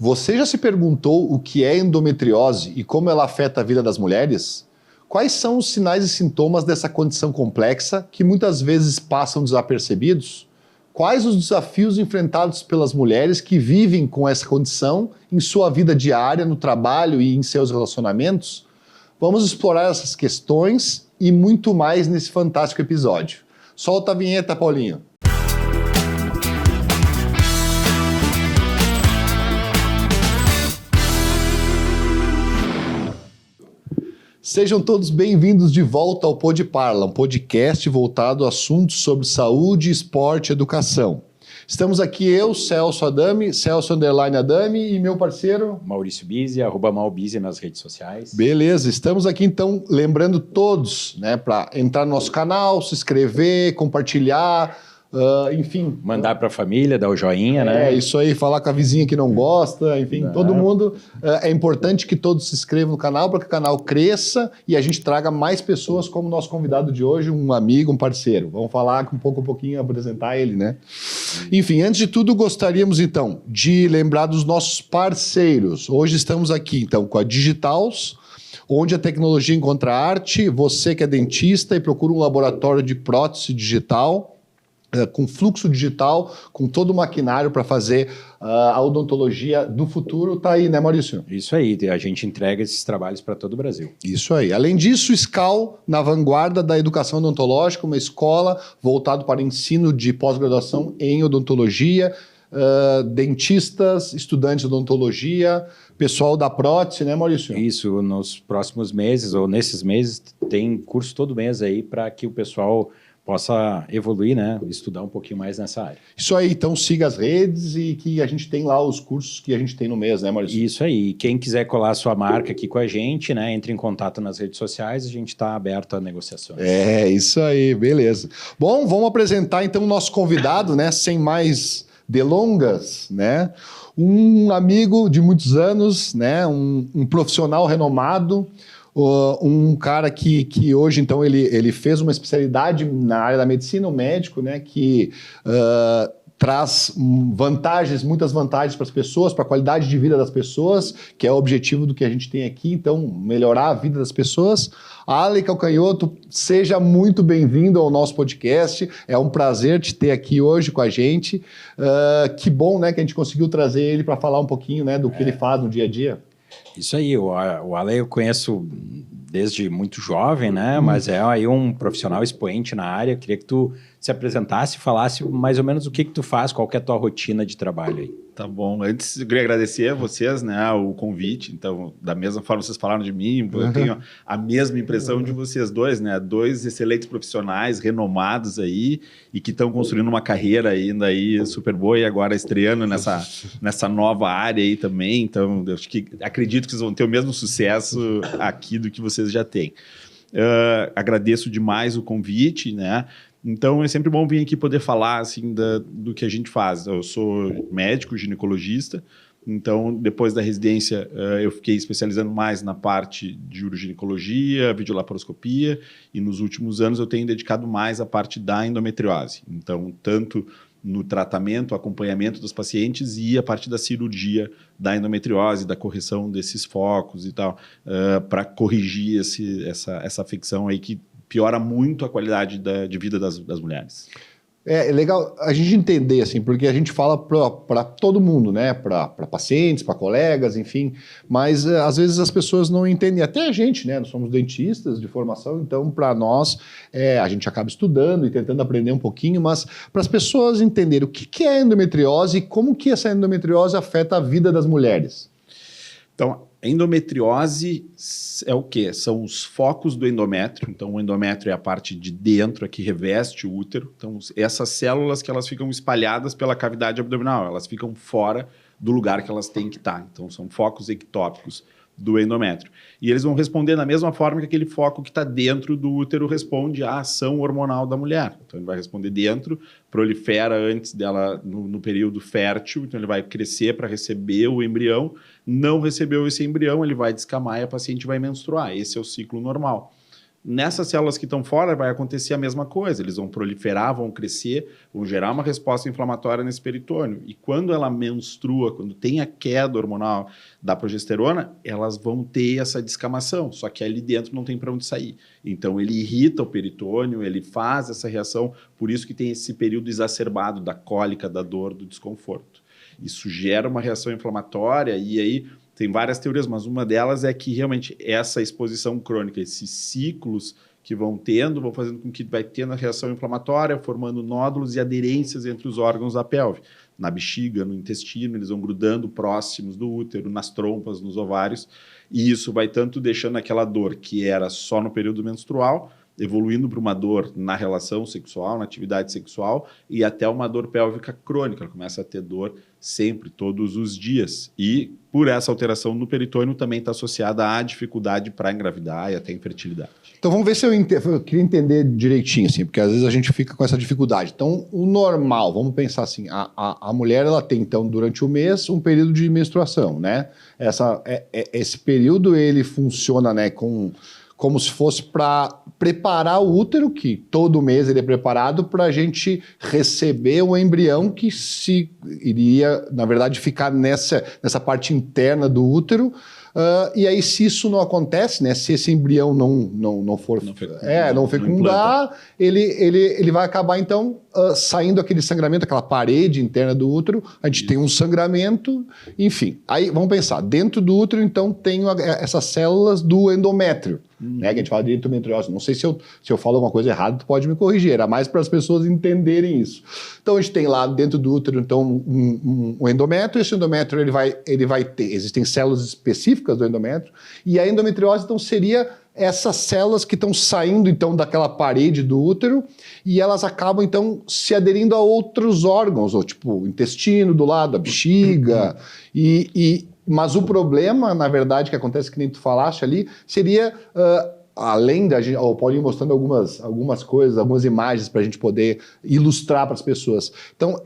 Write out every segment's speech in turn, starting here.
Você já se perguntou o que é endometriose e como ela afeta a vida das mulheres? Quais são os sinais e sintomas dessa condição complexa que muitas vezes passam desapercebidos? Quais os desafios enfrentados pelas mulheres que vivem com essa condição em sua vida diária, no trabalho e em seus relacionamentos? Vamos explorar essas questões e muito mais nesse fantástico episódio. Solta a vinheta, Paulinho. Sejam todos bem-vindos de volta ao Pod Parla, um podcast voltado a assuntos sobre saúde, esporte e educação. Estamos aqui eu, Celso Adami, Celso_Adami e meu parceiro... Maurício Bizzi, @malbizzi nas redes sociais. Beleza, estamos aqui então lembrando todos, né, para entrar no nosso canal, se inscrever, compartilhar... enfim. Mandar para a família, dar o joinha, né? É, isso aí, falar com a vizinha que não gosta, enfim, todo mundo. É importante que todos se inscrevam no canal para que o canal cresça e a gente traga mais pessoas como nosso convidado de hoje, um amigo, um parceiro. Vamos falar um pouquinho, apresentar ele, né? Enfim, antes de tudo, gostaríamos então de lembrar dos nossos parceiros. Hoje estamos aqui então com a Digitals, onde a tecnologia encontra arte. Você que é dentista e procura um laboratório de prótese digital, com fluxo digital, com todo o maquinário para fazer a odontologia do futuro, tá aí, né, Maurício? Isso aí, a gente entrega esses trabalhos para todo o Brasil. Isso aí. Além disso, SCAL, na vanguarda da educação odontológica, uma escola voltada para ensino de pós-graduação em odontologia, dentistas, estudantes de odontologia, pessoal da prótese, né, Maurício? Isso, nos próximos meses, ou nesses meses, tem curso todo mês aí para que o pessoal possa evoluir, né? Estudar um pouquinho mais nessa área. Isso aí, então siga as redes e que a gente tem lá os cursos que a gente tem no mês, né, Maurício? Isso aí. Quem quiser colar a sua marca aqui com a gente, né? Entre em contato nas redes sociais, a gente está aberto a negociações. É, isso aí, beleza. Bom, vamos apresentar então o nosso convidado, né? Sem mais delongas, né? Um amigo de muitos anos, né? Um profissional renomado, um cara que hoje, então, ele fez uma especialidade na área da medicina, um médico, né, que traz muitas vantagens para as pessoas, para a qualidade de vida das pessoas, que é o objetivo do que a gente tem aqui, então, melhorar a vida das pessoas. Ale Calcanhoto, seja muito bem-vindo ao nosso podcast, é um prazer te ter aqui hoje com a gente. Que bom, né, que a gente conseguiu trazer ele para falar um pouquinho, né, do que ele faz no dia a dia. Isso aí, o Ale eu conheço desde muito jovem, né? Mas é aí um profissional expoente na área. Queria que tu se apresentasse e falasse mais ou menos o que tu faz, qual que é a tua rotina de trabalho aí. Tá bom. Antes, eu queria agradecer a vocês, né, o convite. Então, da mesma forma vocês falaram de mim, eu tenho a mesma impressão de vocês dois, né? Dois excelentes profissionais, renomados aí, e que estão construindo uma carreira ainda aí super boa e agora estreando nessa nova área aí também. Então, eu acredito que vocês vão ter o mesmo sucesso aqui do que vocês já têm. Agradeço demais o convite, né? Então, é sempre bom vir aqui poder falar assim, do que a gente faz. Eu sou médico, ginecologista, então, depois da residência, eu fiquei especializando mais na parte de uroginecologia, videolaparoscopia, e nos últimos anos eu tenho dedicado mais à parte da endometriose. Então, tanto no tratamento, acompanhamento dos pacientes e a parte da cirurgia da endometriose, da correção desses focos e tal, para corrigir essa afecção aí que piora muito a qualidade de vida das mulheres. É legal a gente entender, assim, porque a gente fala para todo mundo, né? Para pacientes, para colegas, enfim, mas às vezes as pessoas não entendem, até a gente, né? Nós somos dentistas de formação, então para nós a gente acaba estudando e tentando aprender um pouquinho, mas para as pessoas entenderem o que é endometriose e como que essa endometriose afeta a vida das mulheres. Então, a endometriose é o quê? São os focos do endométrio. Então, o endométrio é a parte de dentro que reveste o útero. Então, essas células que elas ficam espalhadas pela cavidade abdominal, elas ficam fora do lugar que elas têm que estar. Então, são focos ectópicos do endométrio. E eles vão responder da mesma forma que aquele foco que está dentro do útero responde à ação hormonal da mulher. Então, ele vai responder dentro, prolifera antes dela no período fértil, então ele vai crescer para receber o embrião, não recebeu esse embrião, ele vai descamar e a paciente vai menstruar. Esse é o ciclo normal. Nessas células que estão fora vai acontecer a mesma coisa, eles vão proliferar, vão crescer, vão gerar uma resposta inflamatória nesse peritônio. E quando ela menstrua, quando tem a queda hormonal da progesterona, elas vão ter essa descamação, só que ali dentro não tem para onde sair. Então ele irrita o peritônio, ele faz essa reação, por isso que tem esse período exacerbado da cólica, da dor, do desconforto. Isso gera uma reação inflamatória e aí tem várias teorias, mas uma delas é que realmente essa exposição crônica, esses ciclos que vão tendo, vão fazendo com que vai tendo a reação inflamatória, formando nódulos e aderências entre os órgãos da pelve. Na bexiga, no intestino, eles vão grudando próximos do útero, nas trompas, nos ovários, e isso vai tanto deixando aquela dor que era só no período menstrual, evoluindo para uma dor na relação sexual, na atividade sexual, e até uma dor pélvica crônica. Ela começa a ter dor sempre, todos os dias. E por essa alteração no peritônio também está associada à dificuldade para engravidar e até infertilidade. Então vamos ver se eu queria entender direitinho, assim, porque às vezes a gente fica com essa dificuldade. Então, o normal, vamos pensar assim, a mulher ela tem, então, durante o mês, um período de menstruação, né? Esse período ele funciona, né, como se fosse para preparar o útero, que todo mês ele é preparado para a gente receber o embrião que se iria, na verdade, ficar nessa parte interna do útero. E aí, se isso não acontece, né, se esse embrião não fecundar, ele vai acabar, então, saindo aquele sangramento, aquela parede interna do útero, a gente tem um sangramento, enfim. Aí, vamos pensar, dentro do útero, então, tem essas células do endométrio, né, que a gente fala de endometriose. Não sei se eu falo alguma coisa errada, tu pode me corrigir, era mais para as pessoas entenderem isso. Então, a gente tem lá dentro do útero, então, um endométrio, esse endométrio ele vai ter, existem células específicas do endométrio, e a endometriose, então, seria essas células que estão saindo, então, daquela parede do útero, e elas acabam, então, se aderindo a outros órgãos, ou tipo, o intestino do lado, a bexiga, mas o problema, na verdade, que acontece, que nem tu falaste ali, seria, além da gente, o Paulinho mostrando algumas coisas, algumas imagens para a gente poder ilustrar para as pessoas. Então,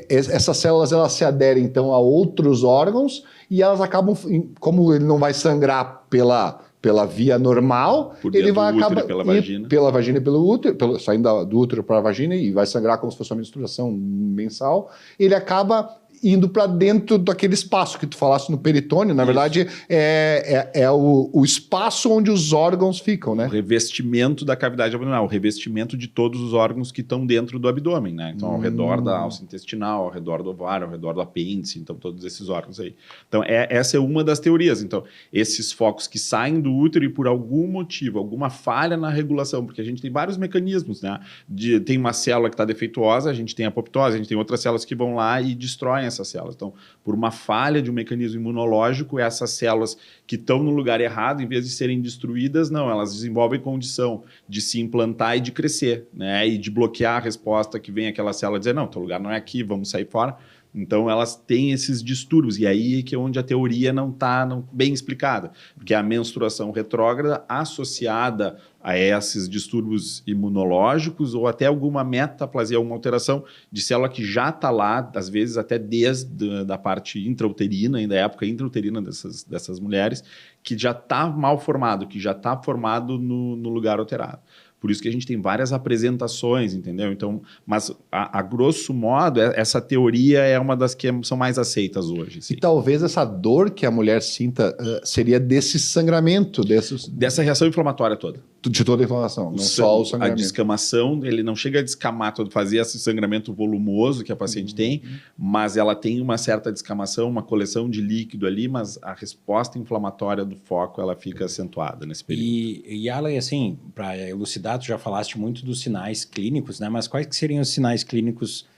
essas células, elas se aderem, então, a outros órgãos, e elas acabam, como ele não vai sangrar pela via normal, ele vai acabar pela vagina e pelo útero, saindo do útero para a vagina e vai sangrar como se fosse uma menstruação mensal, ele acaba indo para dentro daquele espaço que tu falaste no peritônio, na verdade é o espaço onde os órgãos ficam, né? O revestimento da cavidade abdominal, o revestimento de todos os órgãos que estão dentro do abdômen, né? Então, ao redor da alça intestinal, ao redor do ovário, ao redor do apêndice, então todos esses órgãos aí. Então, essa é uma das teorias. Então, esses focos que saem do útero e por algum motivo, alguma falha na regulação, porque a gente tem vários mecanismos, né? Tem uma célula que está defeituosa, a gente tem a apoptose, a gente tem outras células que vão lá e destroem essas células. Então, por uma falha de um mecanismo imunológico, essas células que estão no lugar errado, em vez de serem destruídas, não, elas desenvolvem condição de se implantar e de crescer, né? E de bloquear a resposta que vem aquela célula dizer, não, teu lugar não é aqui, vamos sair fora. Então, elas têm esses distúrbios, e aí é que é onde a teoria não está bem explicada, porque a menstruação retrógrada associada a esses distúrbios imunológicos ou até alguma metaplasia, alguma alteração de célula que já está lá, às vezes até desde a parte intrauterina, ainda é a época intrauterina dessas mulheres, que já está mal formado, que já está formado no lugar alterado. Por isso que a gente tem várias apresentações, entendeu? Então, mas a grosso modo, essa teoria é uma das que são mais aceitas hoje. Assim. E talvez essa dor que a mulher sinta seria desse sangramento, dessa reação inflamatória toda. De toda a inflamação, não só o sangramento. A descamação, ele não chega a descamar todo, fazer esse sangramento volumoso que a paciente tem, mas ela tem uma certa descamação, uma coleção de líquido ali, mas a resposta inflamatória do foco, ela fica acentuada nesse período. E Alan, assim, para elucidar, tu já falaste muito dos sinais clínicos, né? Mas quais que seriam os sinais clínicos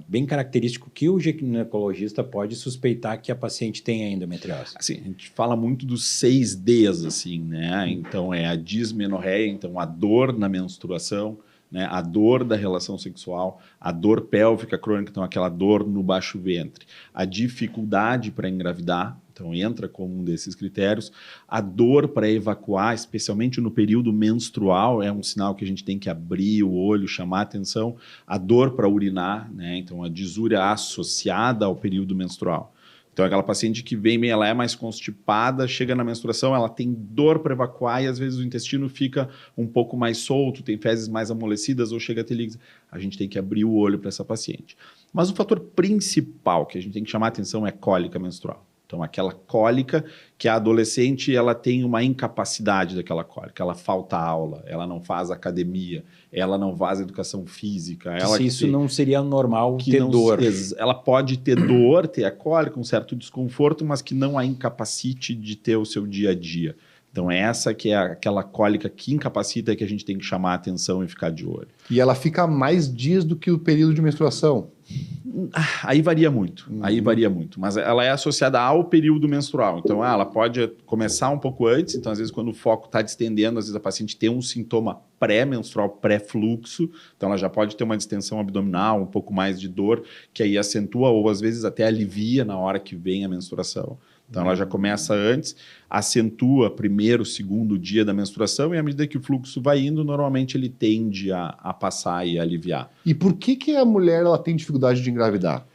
bem característicos que o ginecologista pode suspeitar que a paciente tem endometriose? Assim, a gente fala muito dos 6 Ds, assim, né? Então, é a dismenorreia, então a dor na menstruação, né? A dor da relação sexual, a dor pélvica crônica, então aquela dor no baixo ventre, a dificuldade para engravidar, então entra como um desses critérios. A dor para evacuar, especialmente no período menstrual, é um sinal que a gente tem que abrir o olho, chamar a atenção. A dor para urinar, né? Então a disúria associada ao período menstrual. Então, aquela paciente que vem bem, ela é mais constipada, chega na menstruação, ela tem dor para evacuar e às vezes o intestino fica um pouco mais solto, tem fezes mais amolecidas ou chega a ter ligas. A gente tem que abrir o olho para essa paciente. Mas o fator principal que a gente tem que chamar a atenção é cólica menstrual. Então, aquela cólica que a adolescente ela tem uma incapacidade daquela cólica, ela falta aula, ela não faz academia, ela não faz educação física. Ela se isso não seria normal ter não, dor. Ela pode ter dor, ter a cólica, um certo desconforto, mas que não a incapacite de ter o seu dia a dia. Então, essa que é aquela cólica que incapacita que a gente tem que chamar a atenção e ficar de olho. E ela fica mais dias do que o período de menstruação? Aí varia muito, mas ela é associada ao período menstrual. Então, ela pode começar um pouco antes, então às vezes quando o foco está distendendo, às vezes a paciente tem um sintoma pré-menstrual, pré-fluxo, então ela já pode ter uma distensão abdominal, um pouco mais de dor, que aí acentua ou às vezes até alivia na hora que vem a menstruação. Então, ela já começa antes, acentua primeiro, segundo dia da menstruação e à medida que o fluxo vai indo, normalmente ele tende a passar e a aliviar. E por que a mulher ela tem dificuldade de engravidar?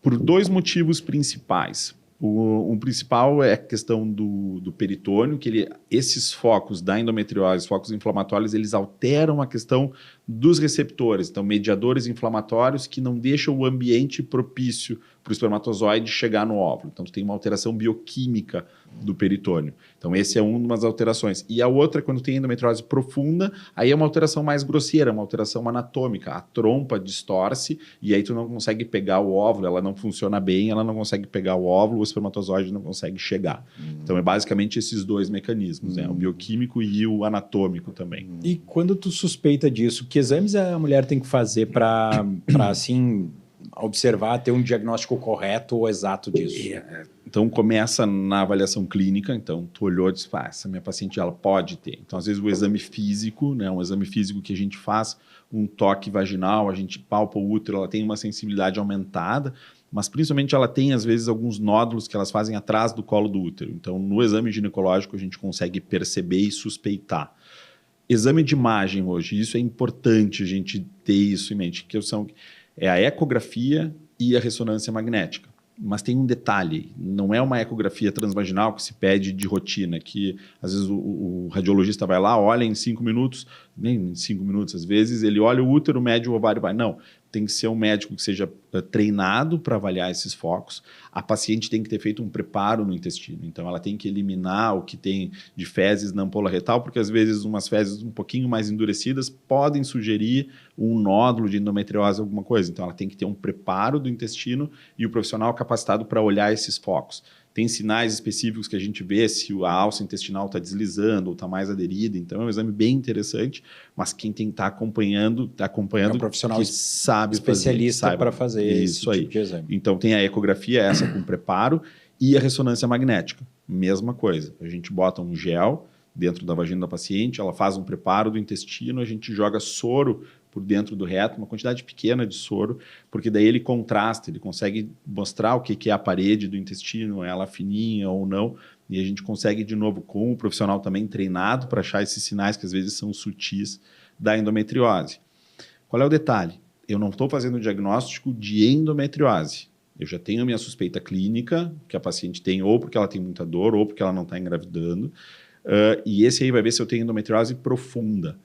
Por dois motivos principais. O principal é a questão do peritônio, que esses focos da endometriose, focos inflamatórios, eles alteram a questão dos receptores, então mediadores inflamatórios que não deixam o ambiente propício para o espermatozoide chegar no óvulo. Então, tu tem uma alteração bioquímica do peritônio. Então, esse é uma das alterações. E a outra, quando tem endometriose profunda, aí é uma alteração mais grosseira, uma alteração anatômica. A trompa distorce e aí tu não consegue pegar o óvulo, ela não funciona bem, ela não consegue pegar o óvulo, o espermatozoide não consegue chegar. Então, é basicamente esses dois mecanismos, né? O bioquímico e o anatômico também. E quando tu suspeita disso, que exames a mulher tem que fazer para assim, observar, ter um diagnóstico correto ou exato disso? Então, começa na avaliação clínica. Então, tu olhou e disse, essa minha paciente ela pode ter. Então, às vezes, o exame físico, né, um exame físico que a gente faz, um toque vaginal, a gente palpa o útero, ela tem uma sensibilidade aumentada, mas principalmente ela tem, às vezes, alguns nódulos que elas fazem atrás do colo do útero. Então, no exame ginecológico, a gente consegue perceber e suspeitar. Exame de imagem hoje, isso é importante a gente ter isso em mente, que é a ecografia e a ressonância magnética. Mas tem um detalhe, não é uma ecografia transvaginal que se pede de rotina, que às vezes o radiologista vai lá, olha em 5 minutos, nem em 5 minutos, às vezes ele olha o útero, mede o ovário, vai. Não, tem que ser um médico que seja treinado para avaliar esses focos. A paciente tem que ter feito um preparo no intestino, então ela tem que eliminar o que tem de fezes na ampola retal, porque às vezes umas fezes um pouquinho mais endurecidas podem sugerir um nódulo de endometriose, alguma coisa. Então ela tem que ter um preparo do intestino e o profissional capacitado para olhar esses focos. Tem sinais específicos que a gente vê se a alça intestinal está deslizando ou está mais aderida. Então, é um exame bem interessante, mas quem tem que estar acompanhando é um profissional que sabe especialista para fazer isso esse aí. tipo de exame. Então, tem a ecografia, essa com preparo, e a ressonância magnética. Mesma coisa. A gente bota um gel dentro da vagina da paciente, ela faz um preparo do intestino, a gente joga soro por dentro do reto, uma quantidade pequena de soro, porque daí ele contrasta, ele consegue mostrar o que é a parede do intestino, ela fininha ou não, e a gente consegue, de novo, com o profissional também treinado para achar esses sinais que às vezes são sutis da endometriose. Qual é o detalhe? Eu não estou fazendo o diagnóstico de endometriose. Eu já tenho a minha suspeita clínica, que a paciente tem ou porque ela tem muita dor ou porque ela não está engravidando, e esse aí vai ver se eu tenho endometriose profunda.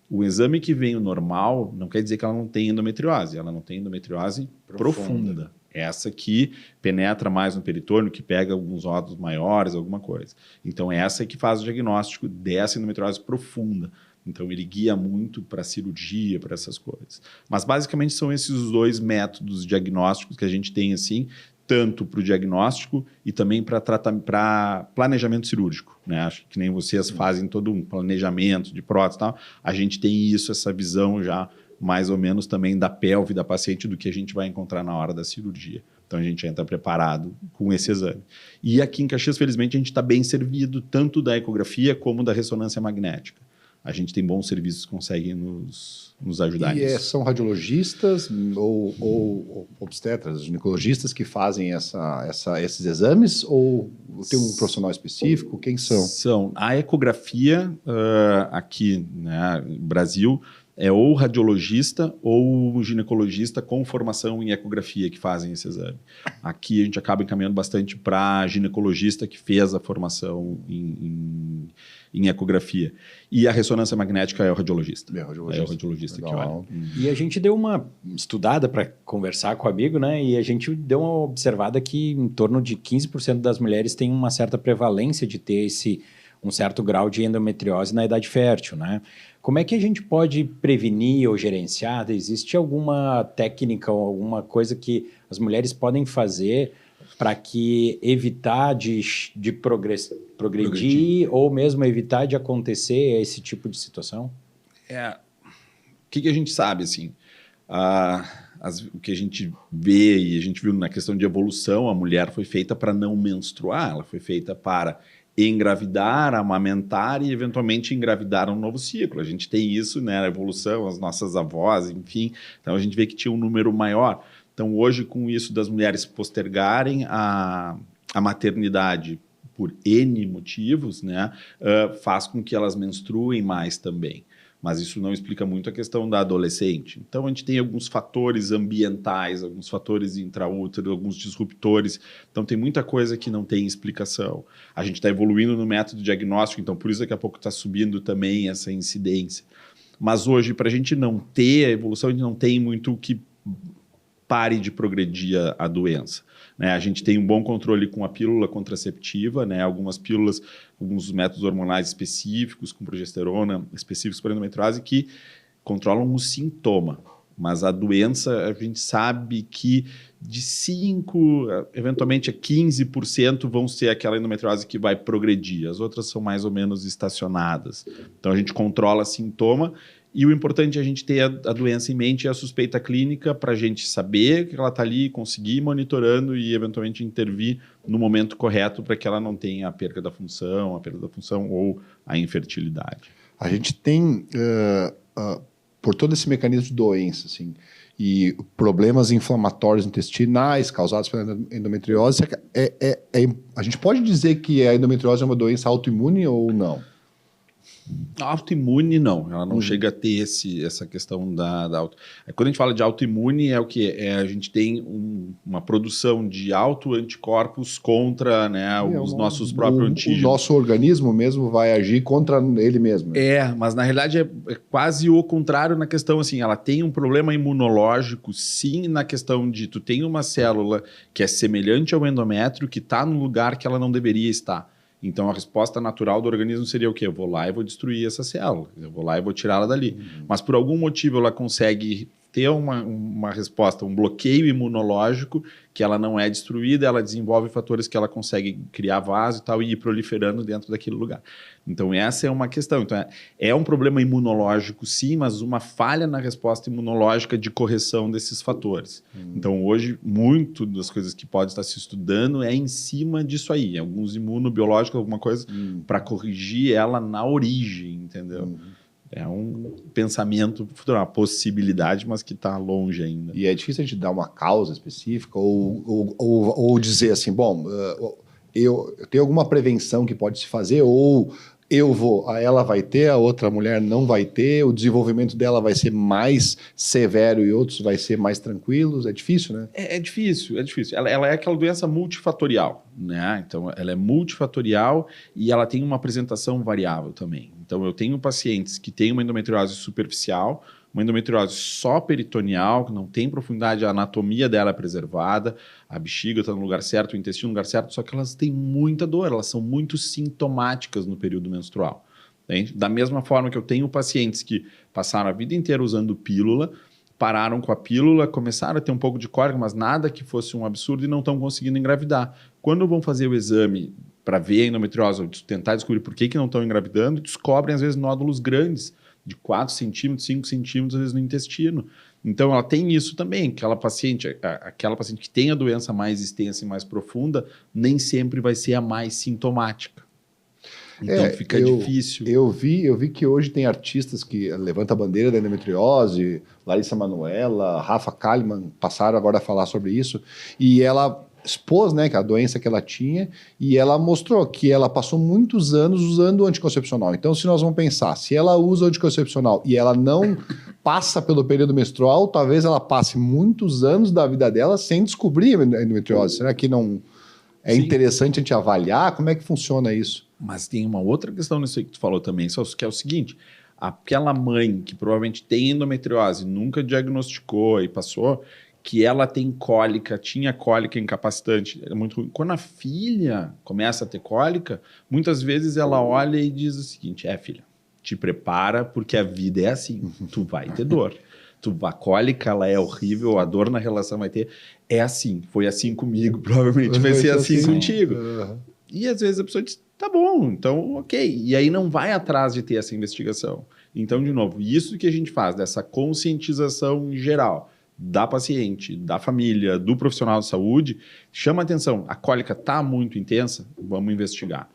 O exame que vem o normal não quer dizer que ela não tem endometriose, ela não tem endometriose profunda. Essa que penetra mais no peritônio, que pega alguns nódulos maiores, alguma coisa. Então, essa que faz o diagnóstico dessa endometriose profunda. Então, ele guia muito para cirurgia, para essas coisas. Mas, basicamente, são esses os dois métodos diagnósticos que a gente tem, assim, tanto para o diagnóstico e também para planejamento cirúrgico, né? Acho que nem vocês fazem todo um planejamento de prótese e tal. A gente tem isso, essa visão já mais ou menos também da pelve da paciente do que a gente vai encontrar na hora da cirurgia. Então, a gente entra preparado com esse exame. E aqui em Caxias, felizmente, a gente está bem servido tanto da ecografia como da ressonância magnética. A gente tem bons serviços que conseguem nos ajudar nisso. E são radiologistas ou obstetras, ginecologistas que fazem esses exames? Ou tem um profissional específico? Quem são? A ecografia aqui, né, no Brasil, é ou radiologista ou ginecologista com formação em ecografia que fazem esse exame. Aqui a gente acaba encaminhando bastante para ginecologista que fez a formação em ecografia. E a ressonância magnética é o radiologista. É o radiologista que olha. E a gente deu uma estudada para conversar com o amigo, né? E a gente deu uma observada que em torno de 15% das mulheres têm uma certa prevalência de ter um certo grau de endometriose na idade fértil, né? Como é que a gente pode prevenir ou gerenciar? Existe alguma técnica ou alguma coisa que as mulheres podem fazer para que evitar de progredir ou mesmo evitar de acontecer esse tipo de situação? O que a gente sabe, assim? O que a gente vê e a gente viu na questão de evolução, a mulher foi feita para não menstruar, ela foi feita para engravidar, amamentar e eventualmente engravidar um novo ciclo. A gente tem isso, né, a evolução, as nossas avós, enfim. Então a gente vê que tinha um número maior. Então hoje, com isso das mulheres postergarem a maternidade por N motivos, né, faz com que elas menstruem mais também. Mas isso não explica muito a questão da adolescente. Então, a gente tem alguns fatores ambientais, alguns fatores intraútero, alguns disruptores. Então, tem muita coisa que não tem explicação. A gente está evoluindo no método diagnóstico, então, por isso, daqui a pouco está subindo também essa incidência. Mas hoje, para a gente não ter a evolução, a gente não tem muito o que pare de progredir a doença. Né? A gente tem um bom controle com a pílula contraceptiva, né? Algumas pílulas, alguns métodos hormonais específicos, com progesterona, específicos para endometriose, que controlam o sintoma. Mas a doença, a gente sabe que de 5%, eventualmente a 15% vão ser aquela endometriose que vai progredir. As outras são mais ou menos estacionadas. Então, a gente controla sintoma. E o importante é a gente ter a doença em mente e a suspeita clínica para a gente saber que ela está ali, conseguir ir monitorando e eventualmente intervir no momento correto para que ela não tenha a perda da função ou a infertilidade. A gente tem, por todo esse mecanismo de doença, assim, e problemas inflamatórios intestinais causados pela endometriose, a gente pode dizer que a endometriose é uma doença autoimune ou não? Autoimune, não. Ela não chega a ter essa questão da auto... Quando a gente fala de autoimune, é o que? A gente tem uma produção de autoanticorpos contra, né, os nossos próprios antígenos. O nosso organismo mesmo vai agir contra ele mesmo. Mas na realidade é quase o contrário na questão, assim, ela tem um problema imunológico, sim, na questão de tu tem uma célula que é semelhante ao endométrio, que está no lugar que ela não deveria estar. Então, a resposta natural do organismo seria o quê? Eu vou lá e vou destruir essa célula. Eu vou lá e vou tirá-la dali. Mas, por algum motivo, ela consegue ter uma resposta, um bloqueio imunológico, que ela não é destruída, ela desenvolve fatores que ela consegue criar vaso e tal, e ir proliferando dentro daquele lugar. Então, essa é uma questão. Então, é um problema imunológico, sim, mas uma falha na resposta imunológica de correção desses fatores. Então, hoje, muito das coisas que pode estar se estudando é em cima disso aí. Alguns imunobiológicos, alguma coisa, para corrigir ela na origem, entendeu? É um pensamento futuro, uma possibilidade, mas que está longe ainda. E é difícil a gente dar uma causa específica ou dizer assim, bom, eu tenho alguma prevenção que pode se fazer, ou ela vai ter, a outra mulher não vai ter, o desenvolvimento dela vai ser mais severo e outros vai ser mais tranquilos. É difícil, né? É difícil. Ela é aquela doença multifatorial, né? Então, ela é multifatorial e ela tem uma apresentação variável também. Então, eu tenho pacientes que têm uma endometriose superficial, uma endometriose só peritoneal, que não tem profundidade, a anatomia dela é preservada, a bexiga está no lugar certo, o intestino no lugar certo, só que elas têm muita dor, elas são muito sintomáticas no período menstrual. Entende? Da mesma forma que eu tenho pacientes que passaram a vida inteira usando pílula, pararam com a pílula, começaram a ter um pouco de cólica, mas nada que fosse um absurdo e não estão conseguindo engravidar. Quando vão fazer o exame para ver a endometriose, ou tentar descobrir por que não estão engravidando, descobrem às vezes nódulos grandes, de 4 centímetros, 5 centímetros, às vezes no intestino. Então, ela tem isso também. Aquela paciente que tem a doença mais extensa e mais profunda, nem sempre vai ser a mais sintomática. Então, fica difícil. Eu vi que hoje tem artistas que levantam a bandeira da endometriose, Larissa Manoela, Rafa Kalimann, passaram agora a falar sobre isso, e ela expôs, né, que a doença que ela tinha, e ela mostrou que ela passou muitos anos usando o anticoncepcional. Então, se nós vamos pensar, se ela usa o anticoncepcional e ela não passa pelo período menstrual, talvez ela passe muitos anos da vida dela sem descobrir a endometriose. Será que não é Sim. interessante a gente avaliar? Como é que funciona isso? Mas tem uma outra questão nisso aí que tu falou também, que é o seguinte, aquela mãe que provavelmente tem endometriose, nunca diagnosticou e passou, que ela tem cólica, tinha cólica incapacitante, é muito ruim. Quando a filha começa a ter cólica, muitas vezes ela olha e diz o seguinte, filha, te prepara porque a vida é assim, tu vai ter dor. A cólica, ela é horrível, a dor na relação vai ter, é assim, foi assim comigo, provavelmente vai ser assim contigo. E às vezes a pessoa diz, tá bom, então ok. E aí não vai atrás de ter essa investigação. Então, de novo, isso que a gente faz, dessa conscientização geral da paciente, da família, do profissional de saúde, chama atenção. A cólica está muito intensa, vamos investigar.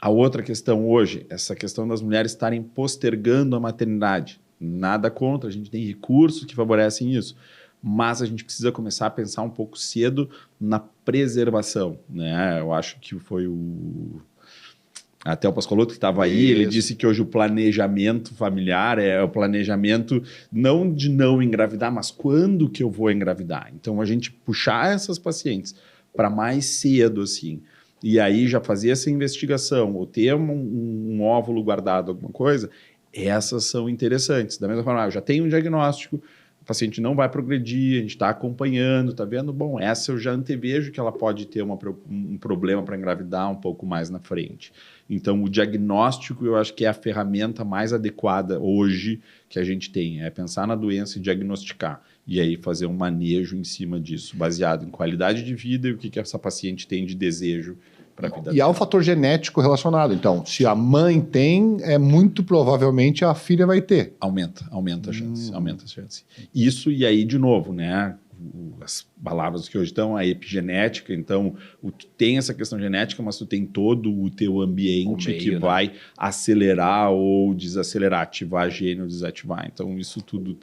A outra questão hoje, essa questão das mulheres estarem postergando a maternidade. Nada contra, a gente tem recursos que favorecem isso. Mas a gente precisa começar a pensar um pouco cedo na preservação, né? Eu acho que foi até o Pascoloto que estava aí, ele disse que hoje o planejamento familiar é o planejamento não de não engravidar, mas quando que eu vou engravidar. Então, a gente puxar essas pacientes para mais cedo, assim, e aí já fazer essa investigação, ou ter um óvulo guardado, alguma coisa, essas são interessantes. Da mesma forma, eu já tenho um diagnóstico, o paciente não vai progredir, a gente está acompanhando, está vendo? Bom, essa eu já antevejo que ela pode ter um problema para engravidar um pouco mais na frente. Então, o diagnóstico eu acho que é a ferramenta mais adequada hoje que a gente tem. É pensar na doença e diagnosticar. E aí fazer um manejo em cima disso, baseado em qualidade de vida e o que essa paciente tem de desejo para a vida dela. E há um fator genético relacionado. Então, se a mãe tem, muito provavelmente a filha vai ter. Aumenta a chance, Isso, e aí, de novo, né? As palavras que hoje estão, a epigenética, então tu tem essa questão genética, mas tu tem todo o teu ambiente que vai acelerar ou desacelerar, ativar gene ou desativar. Então isso tudo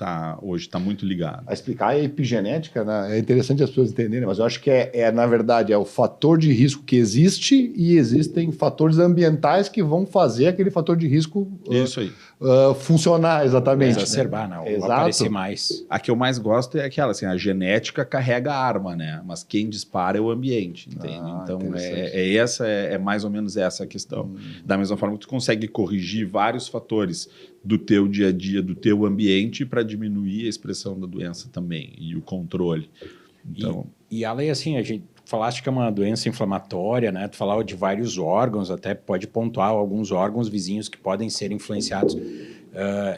hoje está muito ligado. A explicar a epigenética, né? É interessante as pessoas entenderem, mas eu acho que na verdade, é o fator de risco que existe e existem fatores ambientais que vão fazer aquele fator de risco isso aí. Funcionar exatamente. Exacerbar, né? Ou aparecer mais. A que eu mais gosto é aquela, assim, a genética carrega a arma, né? Mas quem dispara é o ambiente, entende? Então, é mais ou menos essa a questão. Da mesma forma que tu consegue corrigir vários fatores do teu dia a dia, do teu ambiente, para diminuir a expressão da doença também e o controle. Então... E além, assim, a gente falaste que é uma doença inflamatória, né? Tu falava de vários órgãos, até pode pontuar alguns órgãos vizinhos que podem ser influenciados